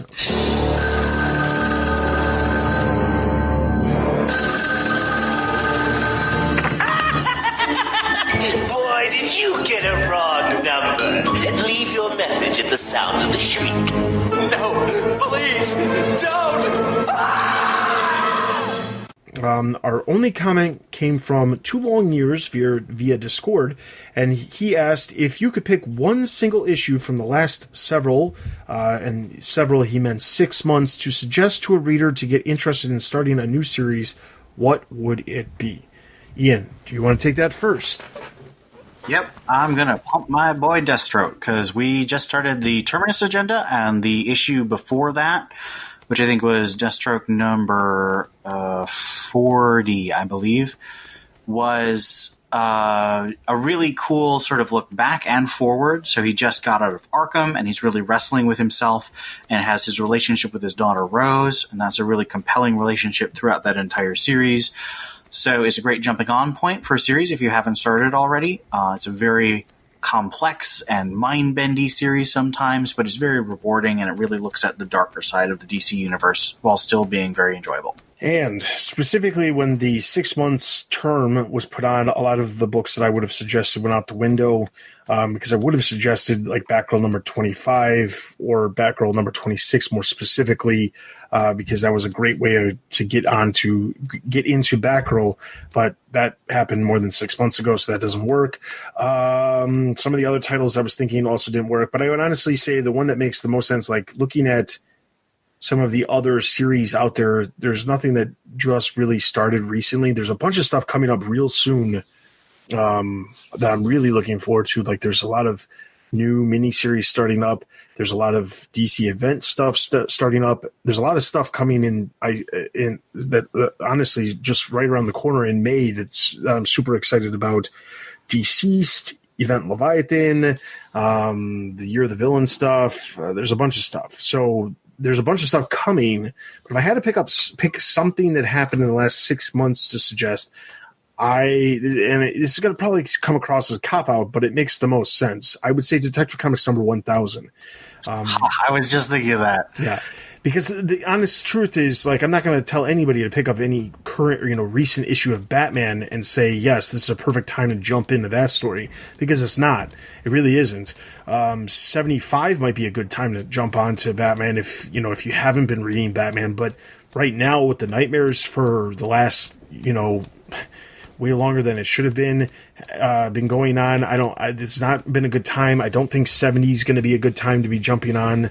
Boy, did you get a wrong number. Leave your message at the sound of the shriek. No, please, don't! Our only comment came from Too Long Years via Discord, and he asked if you could pick one single issue from the last several, and several he meant 6 months, to suggest to a reader to get interested in starting a new series, what would it be? Ian, do you want to take that first? Yep, I'm going to pump my boy Deathstroke, because we just started the Terminus Agenda, and the issue before that, which I think was Deathstroke number 40, I believe, was a really cool sort of look back and forward. So he just got out of Arkham, and he's really wrestling with himself, and has his relationship with his daughter Rose, and that's a really compelling relationship throughout that entire series. So it's a great jumping on point for a series if you haven't started already. It's a very complex and mind-bendy series sometimes, but it's very rewarding, and it really looks at the darker side of the DC universe while still being very enjoyable. And specifically when the 6 months term was put on, a lot of the books that I would have suggested went out the window, because I would have suggested like Batgirl number 25 or Batgirl number 26 more specifically, because that was a great way to get into Batgirl, but that happened more than 6 months ago, so that doesn't work. Some of the other titles I was thinking also didn't work, but I would honestly say the one that makes the most sense, like looking at some of the other series out there, there's nothing that just really started recently. There's a bunch of stuff coming up real soon that I'm really looking forward to. Like there's a lot of new miniseries starting up. There's a lot of DC event stuff starting up. There's a lot of stuff coming in that honestly just right around the corner in May that I'm super excited about. Deceased, Event Leviathan, the Year of the Villain stuff. There's a bunch of stuff. So there's a bunch of stuff coming. But if I had to pick something that happened in the last 6 months to suggest, this is going to probably come across as a cop-out, but it makes the most sense. I would say Detective Comics number 1000. I was just thinking of that. Yeah. Because the honest truth is, like, I'm not going to tell anybody to pick up any current or, recent issue of Batman and say, yes, this is a perfect time to jump into that story. Because it's not. It really isn't. 75 might be a good time to jump onto Batman if you haven't been reading Batman. But right now, with the nightmares for the last, way longer than it should have been going on, it's not been a good time. I don't think 70 is going to be a good time to be jumping on,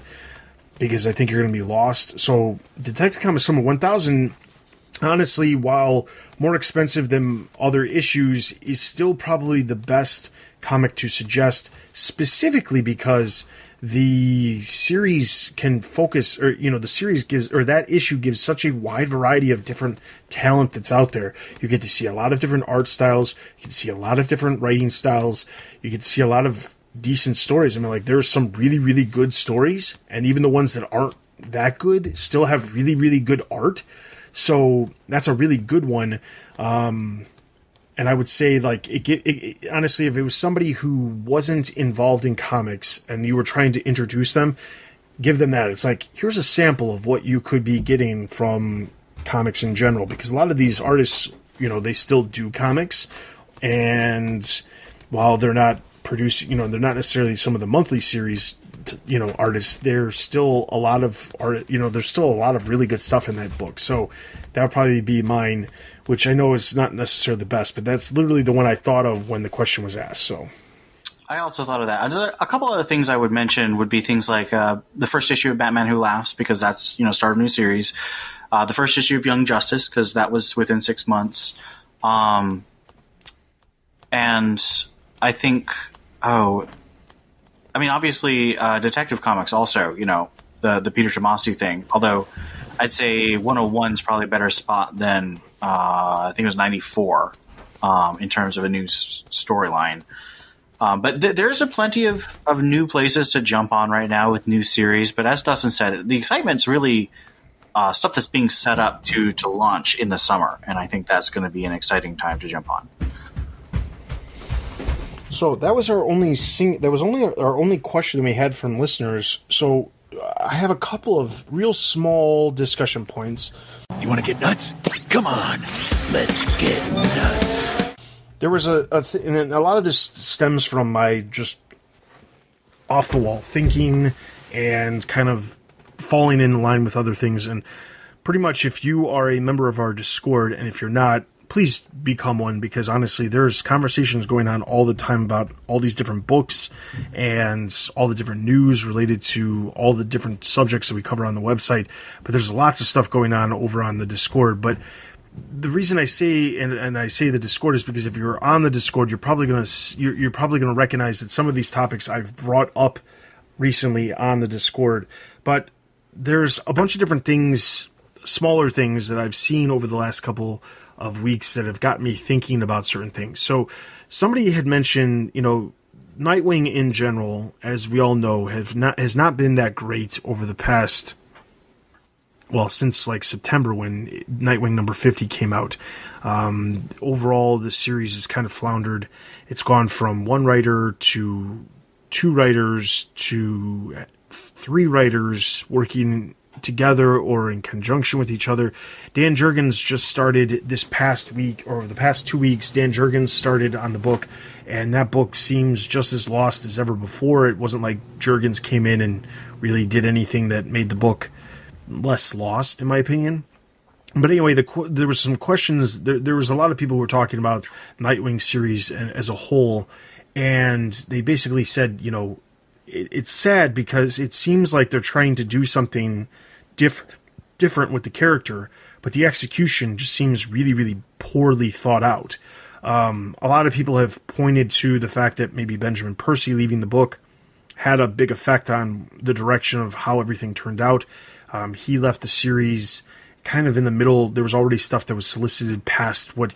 because I think you're going to be lost. So Detective Comics number 1000, honestly, while more expensive than other issues, is still probably the best comic to suggest, specifically because the series can focus, or the series gives, or that issue gives such a wide variety of different talent that's out there. You get to see a lot of different art styles. You can see a lot of different writing styles. You get to see a lot of decent stories. I mean, like, there's some really, really good stories, and even the ones that aren't that good still have really, really good art. So that's a really good one. And I would say, like, honestly, if it was somebody who wasn't involved in comics and you were trying to introduce them, give them that. It's like, here's a sample of what you could be getting from comics in general, because a lot of these artists, they still do comics, and while they're not producing, they're not necessarily some of the monthly series, artists, there's still a lot of art, there's still a lot of really good stuff in that book. So that would probably be mine, which I know is not necessarily the best, but that's literally the one I thought of when the question was asked. So I also thought of that. A couple other things I would mention would be things like the first issue of Batman Who Laughs, because that's, start of a new series. The first issue of Young Justice, because that was within 6 months. And I think, obviously, Detective Comics also, the Peter Tomasi thing. Although I'd say 101 is probably a better spot than, I think it was 94, in terms of a new storyline. But there's a plenty of new places to jump on right now with new series. But as Dustin said, the excitement's really stuff that's being set up to launch in the summer. And I think that's going to be an exciting time to jump on. So that was our only our only question we had from listeners. So I have a couple of real small discussion points. You want to get nuts? Come on, let's get nuts. There was and then a lot of this stems from my just off the wall thinking and kind of falling in line with other things. And pretty much, if you are a member of our Discord, and if you're not, please become one, because honestly, there's conversations going on all the time about all these different books and all the different news related to all the different subjects that we cover on the website. But there's lots of stuff going on over on the Discord. But the reason I say, and I say the Discord, is because if you're on the Discord, you're probably gonna recognize that some of these topics I've brought up recently on the Discord. But there's a bunch of different things, smaller things, that I've seen over the last couple of weeks that have got me thinking about certain things. So somebody had mentioned, Nightwing in general, as we all know, has not been that great over the past, since like September when Nightwing number 50 came out. Overall, the series has kind of floundered. It's gone from one writer to two writers to three writers working together or in conjunction with each other. Dan Jurgens just started this past week, or the past 2 weeks, Dan Jurgens started on the book, and that book seems just as lost as ever before. It wasn't like Jurgens came in and really did anything that made the book less lost, in my opinion. But anyway, there was some questions. There was a lot of people who were talking about Nightwing series as a whole, and they basically said, it's sad because it seems like they're trying to do something different with the character, but the execution just seems really, really poorly thought out. A lot of people have pointed to the fact that maybe Benjamin Percy leaving the book had a big effect on the direction of how everything turned out. He left the series kind of in the middle. There was already stuff that was solicited past when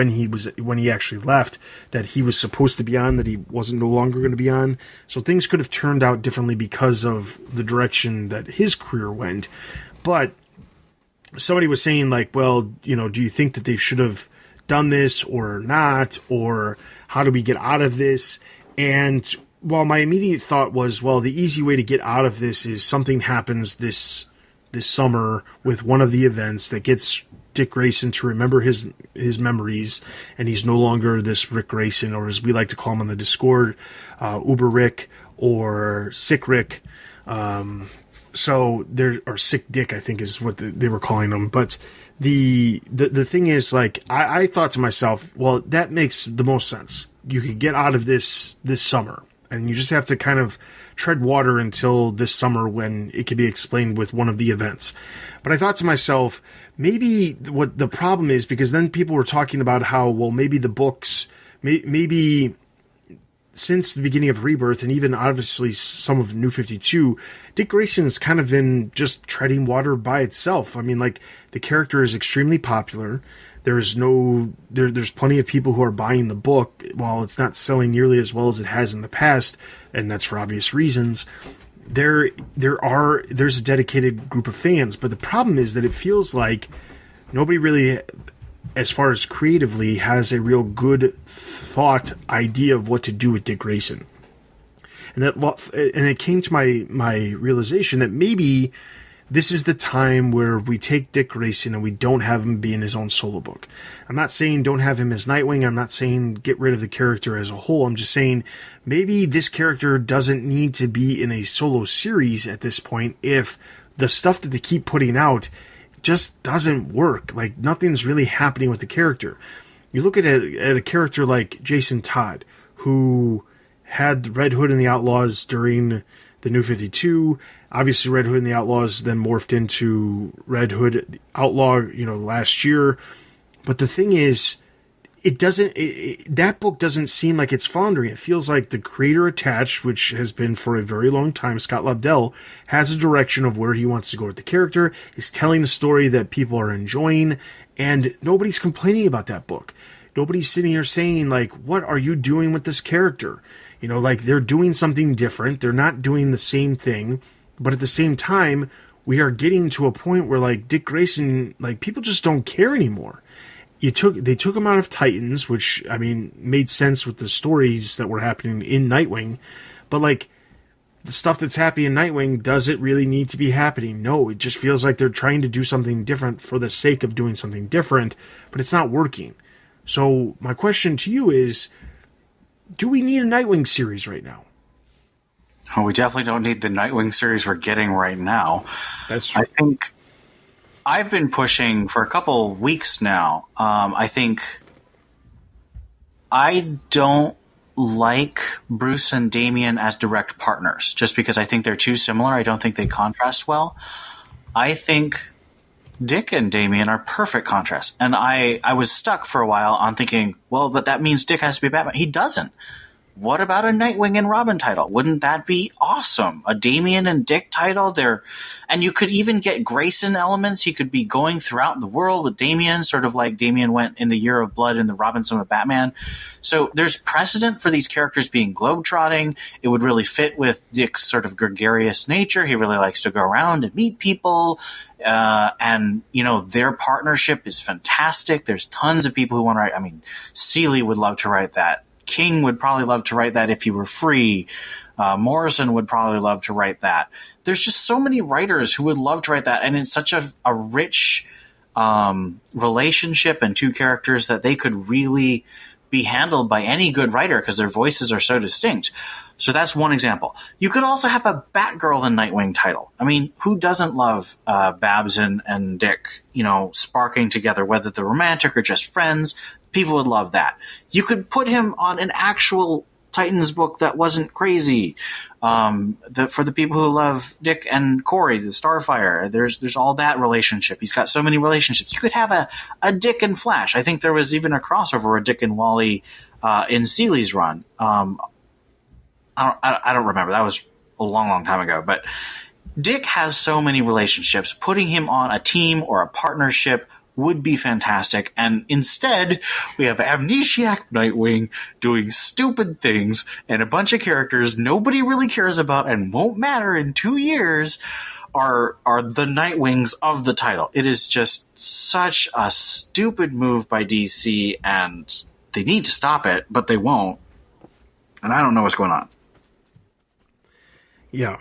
he actually left, that he was supposed to be on, that he wasn't no longer going to be on. So things could have turned out differently because of the direction that his career went. But somebody was saying, like, well, do you think that they should have done this or not, or how do we get out of this? And while my immediate thought was, well, the easy way to get out of this is something happens this summer with one of the events that gets Dick Grayson to remember his memories, and he's no longer this Rick Grayson, or as we like to call him on the Discord, Uber Rick or Sick Rick. So there, or Sick Dick, I think is what they were calling him. But the thing is, like, I thought to myself, well, that makes the most sense. You could get out of this summer, and you just have to kind of tread water until this summer when it could be explained with one of the events. But I thought to myself, maybe what the problem is, because then people were talking about how, well, maybe the books, maybe since the beginning of Rebirth, and even obviously some of New 52, Dick Grayson's kind of been just treading water by itself. I mean, like, the character is extremely popular. There's plenty of people who are buying the book, while it's not selling nearly as well as it has in the past, and that's for obvious reasons. There's a dedicated group of fans, but the problem is that it feels like nobody really, as far as creatively, has a real good thought idea of what to do with Dick Grayson. And it came to my realization that maybe this is the time where we take Dick Grayson and we don't have him be in his own solo book. I'm not saying don't have him as Nightwing. I'm not saying get rid of the character as a whole. I'm just saying maybe this character doesn't need to be in a solo series at this point if the stuff that they keep putting out just doesn't work. Like, nothing's really happening with the character. You look at a character like Jason Todd, who had Red Hood and the Outlaws during the New 52. Obviously, Red Hood and the Outlaws then morphed into Red Hood Outlaw, last year. But the thing is, that book doesn't seem like it's floundering. It feels like the creator attached, which has been for a very long time, Scott Lobdell, has a direction of where he wants to go with the character, is telling a story that people are enjoying, and nobody's complaining about that book. Nobody's sitting here saying, like, what are you doing with this character? Like, they're doing something different. They're not doing the same thing. But at the same time, we are getting to a point where, like, Dick Grayson, like, people just don't care anymore. They took him out of Titans, which, I mean, made sense with the stories that were happening in Nightwing. But, like, the stuff that's happening in Nightwing, does it really need to be happening? No, it just feels like they're trying to do something different for the sake of doing something different, but it's not working. So my question to you is, do we need a Nightwing series right now? Well, we definitely don't need the Nightwing series we're getting right now. That's true. I think I've been pushing for a couple weeks now. I think I don't like Bruce and Damian as direct partners, just because I think they're too similar. I don't think they contrast well. I think Dick and Damian are perfect contrast. And I was stuck for a while on thinking, well, but that means Dick has to be Batman. He doesn't. What about a Nightwing and Robin title? Wouldn't that be awesome? A Damian and Dick title? And you could even get Grayson elements. He could be going throughout the world with Damian, sort of like Damian went in the Year of Blood in the Robinson of Batman. So there's precedent for these characters being globetrotting. It would really fit with Dick's sort of gregarious nature. He really likes to go around and meet people. And their partnership is fantastic. There's tons of people who want to write. I mean, Seeley would love to write that. King would probably love to write that if he were free. Morrison would probably love to write that. There's just so many writers who would love to write that, and it's such a rich relationship and two characters that they could really be handled by any good writer because their voices are so distinct. So that's one example. You could also have a Batgirl and Nightwing title. I mean, who doesn't love Babs and Dick, sparking together, whether they're romantic or just friends? People would love that. You could put him on an actual Titans book that wasn't crazy. For the people who love Dick and Corey, the Starfire, there's all that relationship. He's got so many relationships. You could have a Dick and Flash. I think there was even a crossover with Dick and Wally in Seeley's run. I don't remember. That was a long, long time ago. But Dick has so many relationships. Putting him on a team or a partnership would be fantastic. And instead, we have Amnesiac Nightwing doing stupid things and a bunch of characters nobody really cares about and won't matter in 2 years are the Nightwings of the title. It is just such a stupid move by DC, and they need to stop it, but they won't. And I don't know what's going on. Yeah.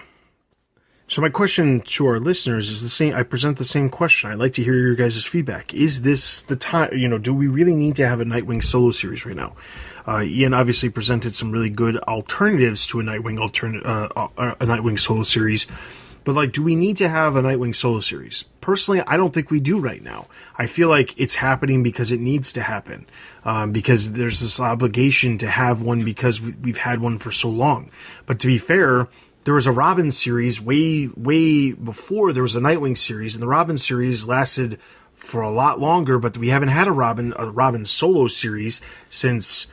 So my question to our listeners is the same. I present the same question. I'd like to hear your guys' feedback. Is this the time, do we really need to have a Nightwing solo series right now? Ian obviously presented some really good alternatives to a Nightwing a Nightwing solo series. But, do we need to have a Nightwing solo series? Personally, I don't think we do right now. I feel like it's happening because it needs to happen. Because there's this obligation to have one because we've had one for so long. But to be fair, there was a Robin series way before there was a Nightwing series, and the Robin series lasted for a lot longer, but we haven't had a Robin solo series since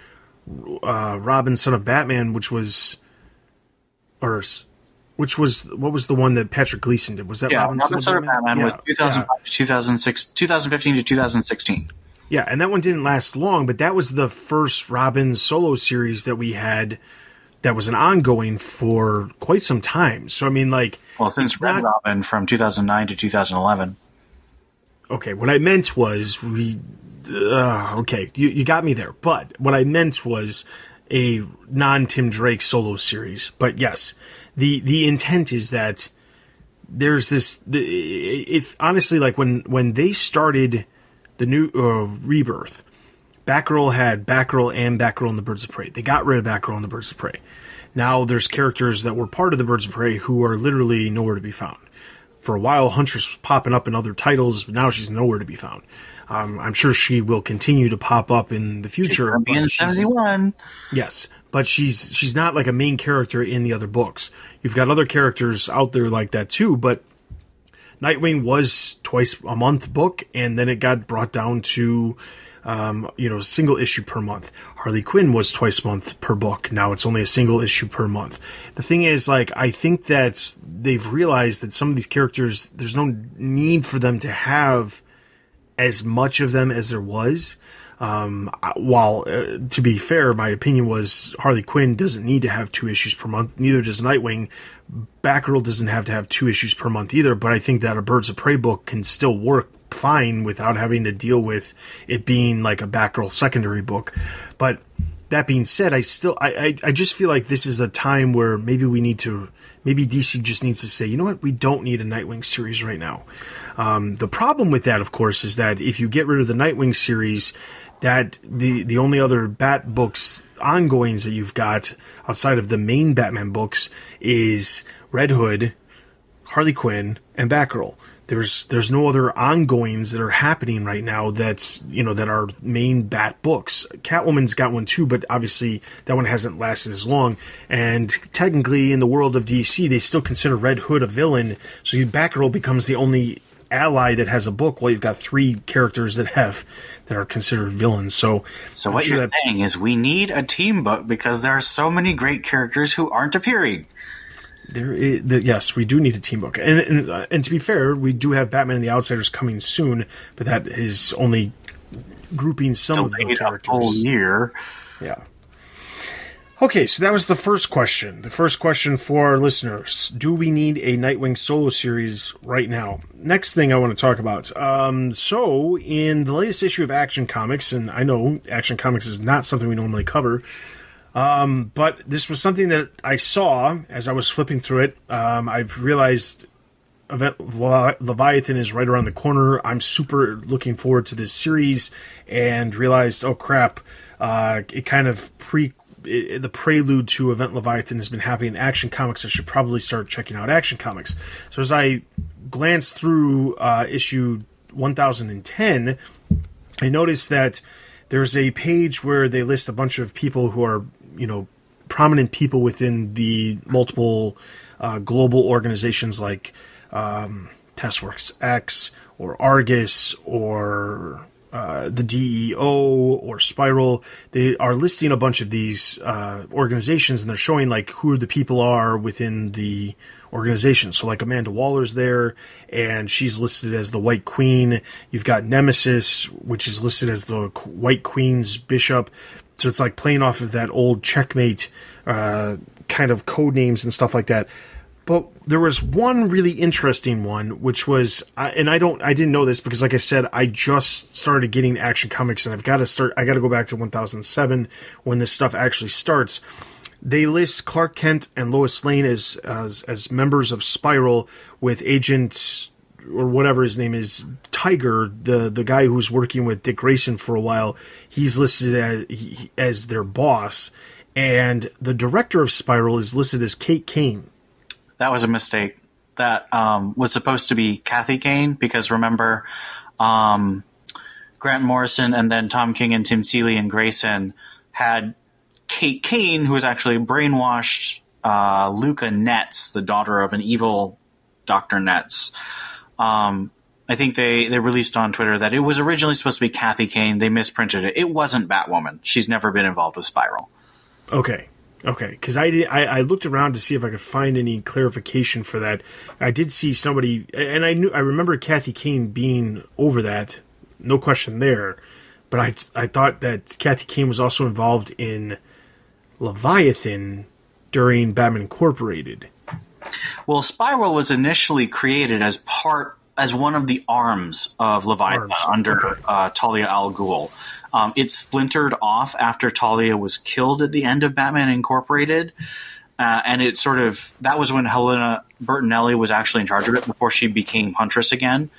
Robin Son of Batman, what was the one that Patrick Gleason did? Was that Robin Son of Batman? Was 2015 to 2016. Yeah, and that one didn't last long, but that was the first Robin solo series that we had that was an ongoing for quite some time. So, since Red Robin from 2009 to 2011. Okay, what I meant was you got me there. But what I meant was a non-Tim Drake solo series. But yes, the intent is that there's this. If honestly, when they started the new Rebirth, Batgirl had Batgirl and Batgirl and the Birds of Prey. They got rid of Batgirl and the Birds of Prey. Now there's characters that were part of the Birds of Prey who are literally nowhere to be found. For a while, Huntress was popping up in other titles, but now she's nowhere to be found. I'm sure she will continue to pop up in the future. In 71. Yes, but she's not like a main character in the other books. You've got other characters out there like that too, but Nightwing was twice a month book, and then it got brought down to single issue per month. Harley Quinn was twice a month per book. Now it's only a single issue per month. The thing is, I think that they've realized that some of these characters, there's no need for them to have as much of them as there was. To be fair, my opinion was Harley Quinn doesn't need to have 2 issues per month. Neither does Nightwing. Batgirl doesn't have to have 2 issues per month either, but I think that a Birds of Prey book can still work fine without having to deal with it being like a Batgirl secondary book. But that being said, I just feel like this is a time where maybe DC just needs to say, you know what, we don't need a Nightwing series right now. The problem with that, of course, is that if you get rid of the Nightwing series, that the only other Bat books ongoings that you've got outside of the main Batman books is Red Hood, Harley Quinn, and Batgirl. There's no other ongoings that are happening right now that are main Bat books. Catwoman's got one too, but obviously that one hasn't lasted as long. And technically in the world of DC, they still consider Red Hood a villain, so Batgirl becomes the only ally that has a book while you've got 3 characters that are considered villains. So what you're saying is we need a team book because there are so many great characters who aren't appearing. Yes, we do need a team book, and to be fair, we do have Batman and the Outsiders coming soon, but that is only grouping some of the characters. A whole year. Yeah. Okay, so that was the first question. The first question for our listeners: do we need a Nightwing solo series right now? Next thing I want to talk about. So in the latest issue of Action Comics, and I know Action Comics is not something we normally cover. But this was something that I saw as I was flipping through it. I've realized Event Leviathan is right around the corner. I'm super looking forward to this series and realized, oh crap, it kind of the prelude to Event Leviathan has been happening in Action Comics. I should probably start checking out Action Comics. So as I glanced through issue 1010, I noticed that there's a page where they list a bunch of people who are, prominent people within the multiple global organizations like Task Force X or Argus or the DEO or Spiral, they are listing a bunch of these organizations, and they're showing like who the people are within the organization. So like Amanda Waller's there, and she's listed as the White Queen. You've got Nemesis, which is listed as the White Queen's bishop. So it's like playing off of that old Checkmate kind of code names and stuff like that. But there was one really interesting one, which was, and I didn't know this because, like I said, I just started getting Action Comics, and I got to go back to 1007 when this stuff actually starts. They list Clark Kent and Lois Lane as members of Spiral, with Agent, or whatever his name is, Tiger, the guy who's working with Dick Grayson for a while. He's listed as their boss, and the director of Spiral is listed as Kate Kane. That was a mistake. That was supposed to be Kathy Kane, because remember, Grant Morrison and then Tom King and Tim Seeley and Grayson had Kate Kane, who was actually brainwashed Luca Netz, the daughter of an evil Dr. Netz. I think they released on Twitter that it was originally supposed to be Kathy Kane. They misprinted it. It wasn't Batwoman. She's never been involved with Spiral. Okay, because I looked around to see if I could find any clarification for that. I did see somebody, and I remember Kathy Kane being over that, no question there. But I thought that Kathy Kane was also involved in Leviathan during Batman Incorporated. Well, Spiral was initially created as one of the arms of Leviathan under Talia al Ghul. It splintered off after Talia was killed at the end of Batman Incorporated, and that was when Helena Bertinelli was actually in charge of it before she became Huntress again.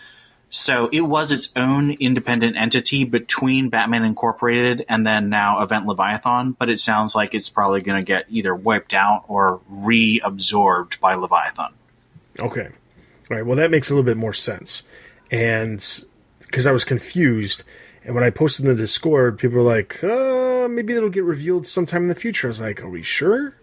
So it was its own independent entity between Batman Incorporated and then now Event Leviathan, but it sounds like it's probably going to get either wiped out or reabsorbed by Leviathan. Okay. All right, well, that makes a little bit more sense. And because I was confused, and when I posted in the Discord, people were like, maybe it'll get revealed sometime in the future. I was like, are we sure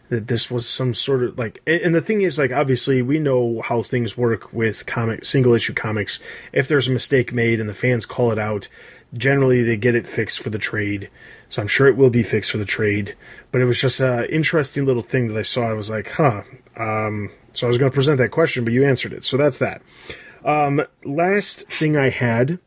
that this was some sort of like... And the thing is, like, obviously, we know how things work with single-issue comics. If there's a mistake made and the fans call it out, generally they get it fixed for the trade. So I'm sure it will be fixed for the trade. But it was just an interesting little thing that I saw. I was like, So I was going to present that question, but you answered it. So that's that. Last thing I had...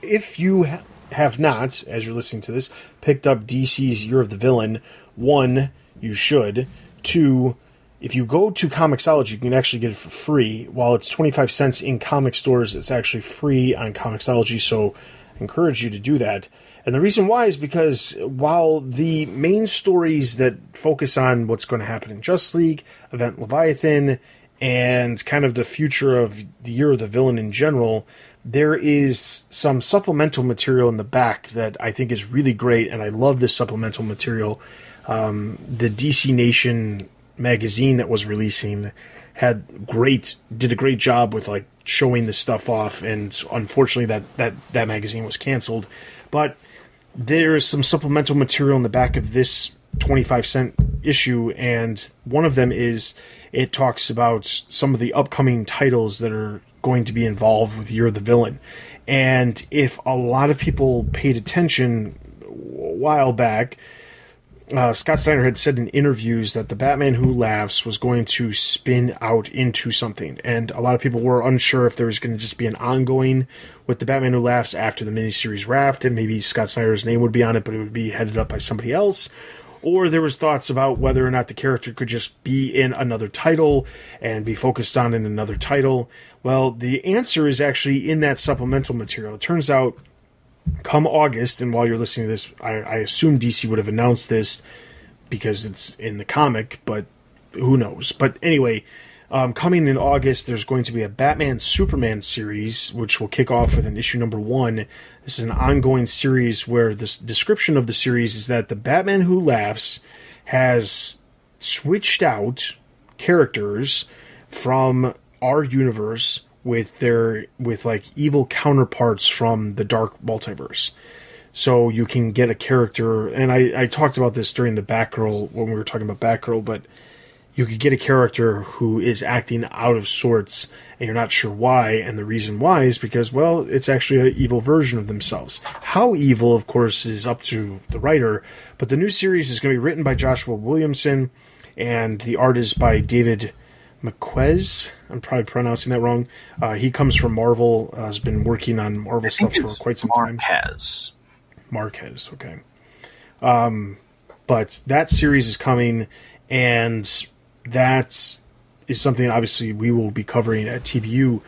if you have not, as you're listening to this, picked up DC's Year of the Villain, 1, you should. 2, if you go to Comixology, you can actually get it for free. While it's 25 cents in comic stores, it's actually free on Comixology, so I encourage you to do that. And the reason why is because while the main stories that focus on what's going to happen in Justice League, Event Leviathan, and kind of the future of the Year of the Villain in general, there is some supplemental material in the back that I think is really great, and I love this supplemental material. The DC Nation magazine that was releasing did a great job with like showing this stuff off, and unfortunately that magazine was canceled. But there's some supplemental material in the back of this 25-cent issue, and one of them is it talks about some of the upcoming titles that are going to be involved with Year of the Villain. And if a lot of people paid attention a while back, Scott Snyder had said in interviews that the Batman Who Laughs was going to spin out into something. And a lot of people were unsure if there was going to just be an ongoing with the Batman Who Laughs after the miniseries wrapped, and maybe Scott Snyder's name would be on it, but it would be headed up by somebody else. Or there was thoughts about whether or not the character could just be in another title and be focused on in another title. Well, the answer is actually in that supplemental material. It turns out, come August, and while you're listening to this, I assume DC would have announced this because it's in the comic, but who knows. But anyway, coming in August, there's going to be a Batman-Superman series, which will kick off with an issue number 1. This is an ongoing series where the description of the series is that the Batman Who Laughs has switched out characters from our universe with like evil counterparts from the dark multiverse. So you can get a character, and I talked about this during the Batgirl when we were talking about Batgirl, but you could get a character who is acting out of sorts and you're not sure why, and the reason why is because, well, it's actually an evil version of themselves. How evil, of course, is up to the writer, but the new series is going to be written by Joshua Williamson, and the art is by David McQuez. I'm probably pronouncing that wrong. He comes from Marvel, has been working on Marvel stuff for quite some time. Marquez, okay. But that series is coming, and that is something obviously we will be covering at TBU.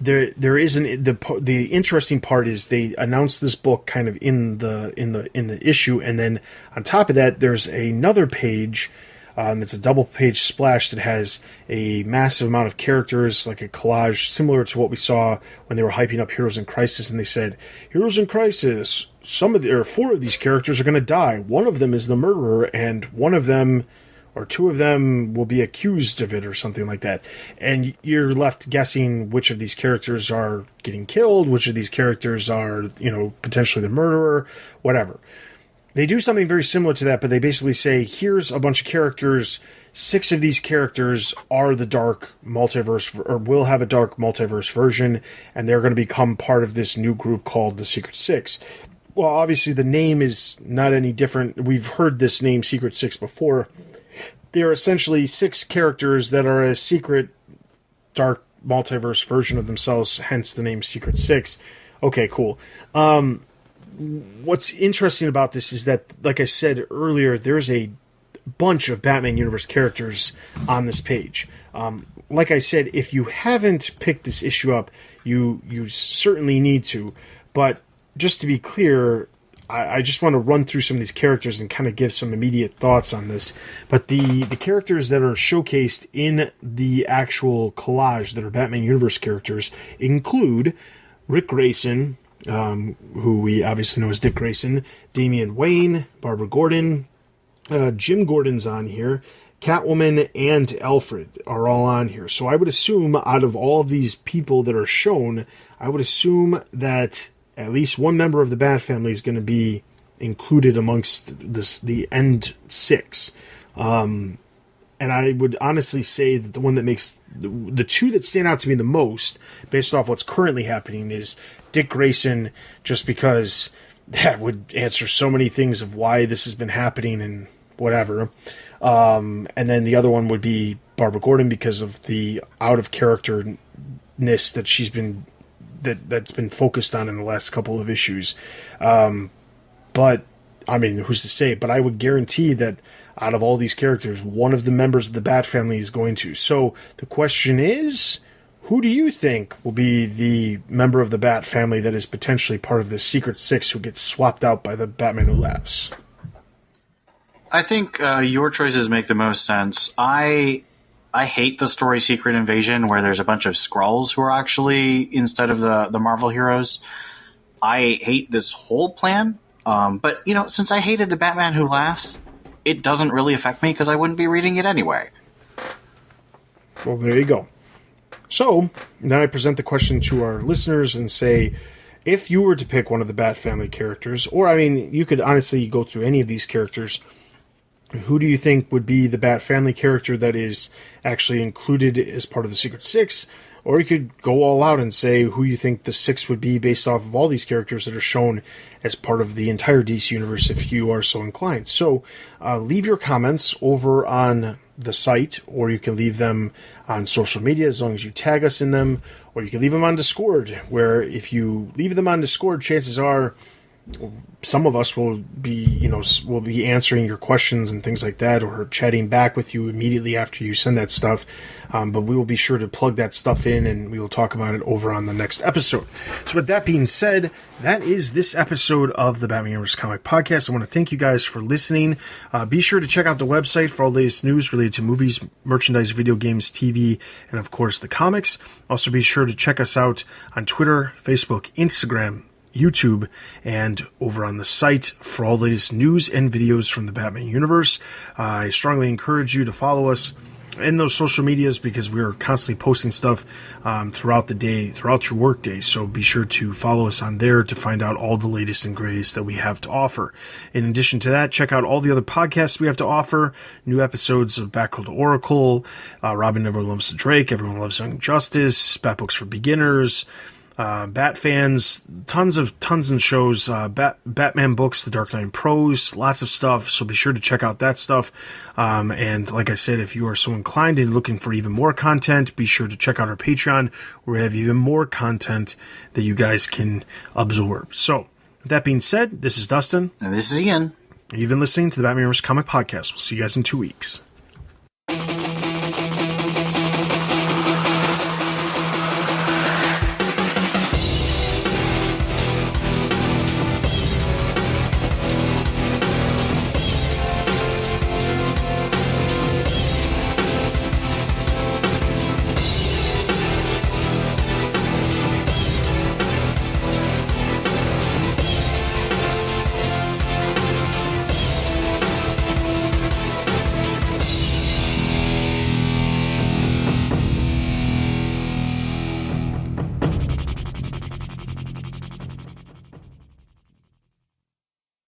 There isn't the interesting part is they announced this book kind of in the issue, and then on top of that, there's another page. And it's a double page splash that has a massive amount of characters, like a collage similar to what we saw when they were hyping up Heroes in Crisis, and they said, Heroes in Crisis, 4 of these characters are going to die. One of them is the murderer, and one of them or 2 of them will be accused of it or something like that. And you're left guessing which of these characters are getting killed, which of these characters are, potentially the murderer, whatever. They do something very similar to that, but they basically say, here's a bunch of characters. 6 of these characters are the dark multiverse, or will have a dark multiverse version, and they're going to become part of this new group called the Secret Six. Well, obviously the name is not any different. We've heard this name Secret Six before. They're essentially 6 characters that are a secret dark multiverse version of themselves, hence the name Secret Six. Okay, cool. What's interesting about this is that, like I said earlier, there's a bunch of Batman Universe characters on this page. Like I said, if you haven't picked this issue up, you certainly need to. But just to be clear, I just want to run through some of these characters and kind of give some immediate thoughts on this. But the characters that are showcased in the actual collage that are Batman Universe characters include Rick Grayson, who we obviously know as Dick Grayson, Damian Wayne, Barbara Gordon, Jim Gordon's on here, Catwoman, and Alfred are all on here. So I would assume out of all of these people that are shown, I would assume that at least one member of the Bat family is going to be included amongst the End 6. And I would honestly say that the one that makes the 2 that stand out to me the most, based off what's currently happening, is Dick Grayson, just because that would answer so many things of why this has been happening and whatever. And then the other one would be Barbara Gordon, because of the out of characterness that she's been that's been focused on in the last couple of issues. But I mean, who's to say? But I would guarantee that out of all these characters, one of the members of the Bat family is going to. So the question is, who do you think will be the member of the Bat family that is potentially part of the Secret Six who gets swapped out by the Batman Who Laughs? I think your choices make the most sense. I hate the story Secret Invasion, where there's a bunch of Skrulls who are actually instead of the Marvel heroes. I hate this whole plan. But, since I hated the Batman Who Laughs, it doesn't really affect me because I wouldn't be reading it anyway. Well, there you go. So, then I present the question to our listeners and say, if you were to pick one of the Bat family characters, or, I mean, you could honestly go through any of these characters, who do you think would be the Bat family character that is actually included as part of the Secret Six? Or you could go all out and say who you think the 6 would be based off of all these characters that are shown as part of the entire DC Universe, if you are so inclined. So leave your comments over on the site, or you can leave them on social media as long as you tag us in them, or you can leave them on Discord, where if you leave them on Discord, chances are some of us will be, will be answering your questions and things like that, or chatting back with you immediately after you send that stuff. But we will be sure to plug that stuff in, and we will talk about it over on the next episode. So with that being said, that is this episode of the Batman Universe Comic Podcast. I want to thank you guys for listening. Be sure to check out the website for all the latest news related to movies, merchandise, video games, TV, and of course the comics. Also be sure to check us out on Twitter, Facebook, Instagram, YouTube, and over on the site for all the latest news and videos from the Batman universe. I strongly encourage you to follow us in those social medias because we're constantly posting stuff throughout the day, throughout your work day. So be sure to follow us on there to find out all the latest and greatest that we have to offer. In addition to that, check out all the other podcasts we have to offer. New episodes of Backroll to Oracle, Robin Never Loves the Drake, Everyone Loves Young Justice, Bat Books for Beginners, Bat fans, tons and shows, Batman books, the Dark Knight Prose, lots of stuff. So be sure to check out that stuff. And like I said, if you are so inclined and looking for even more content, be sure to check out our Patreon, where we have even more content that you guys can absorb. So with that being said, this is Dustin. And this is Ian. You've been listening to the Batman vs. Comic Podcast. We'll see you guys in 2 weeks.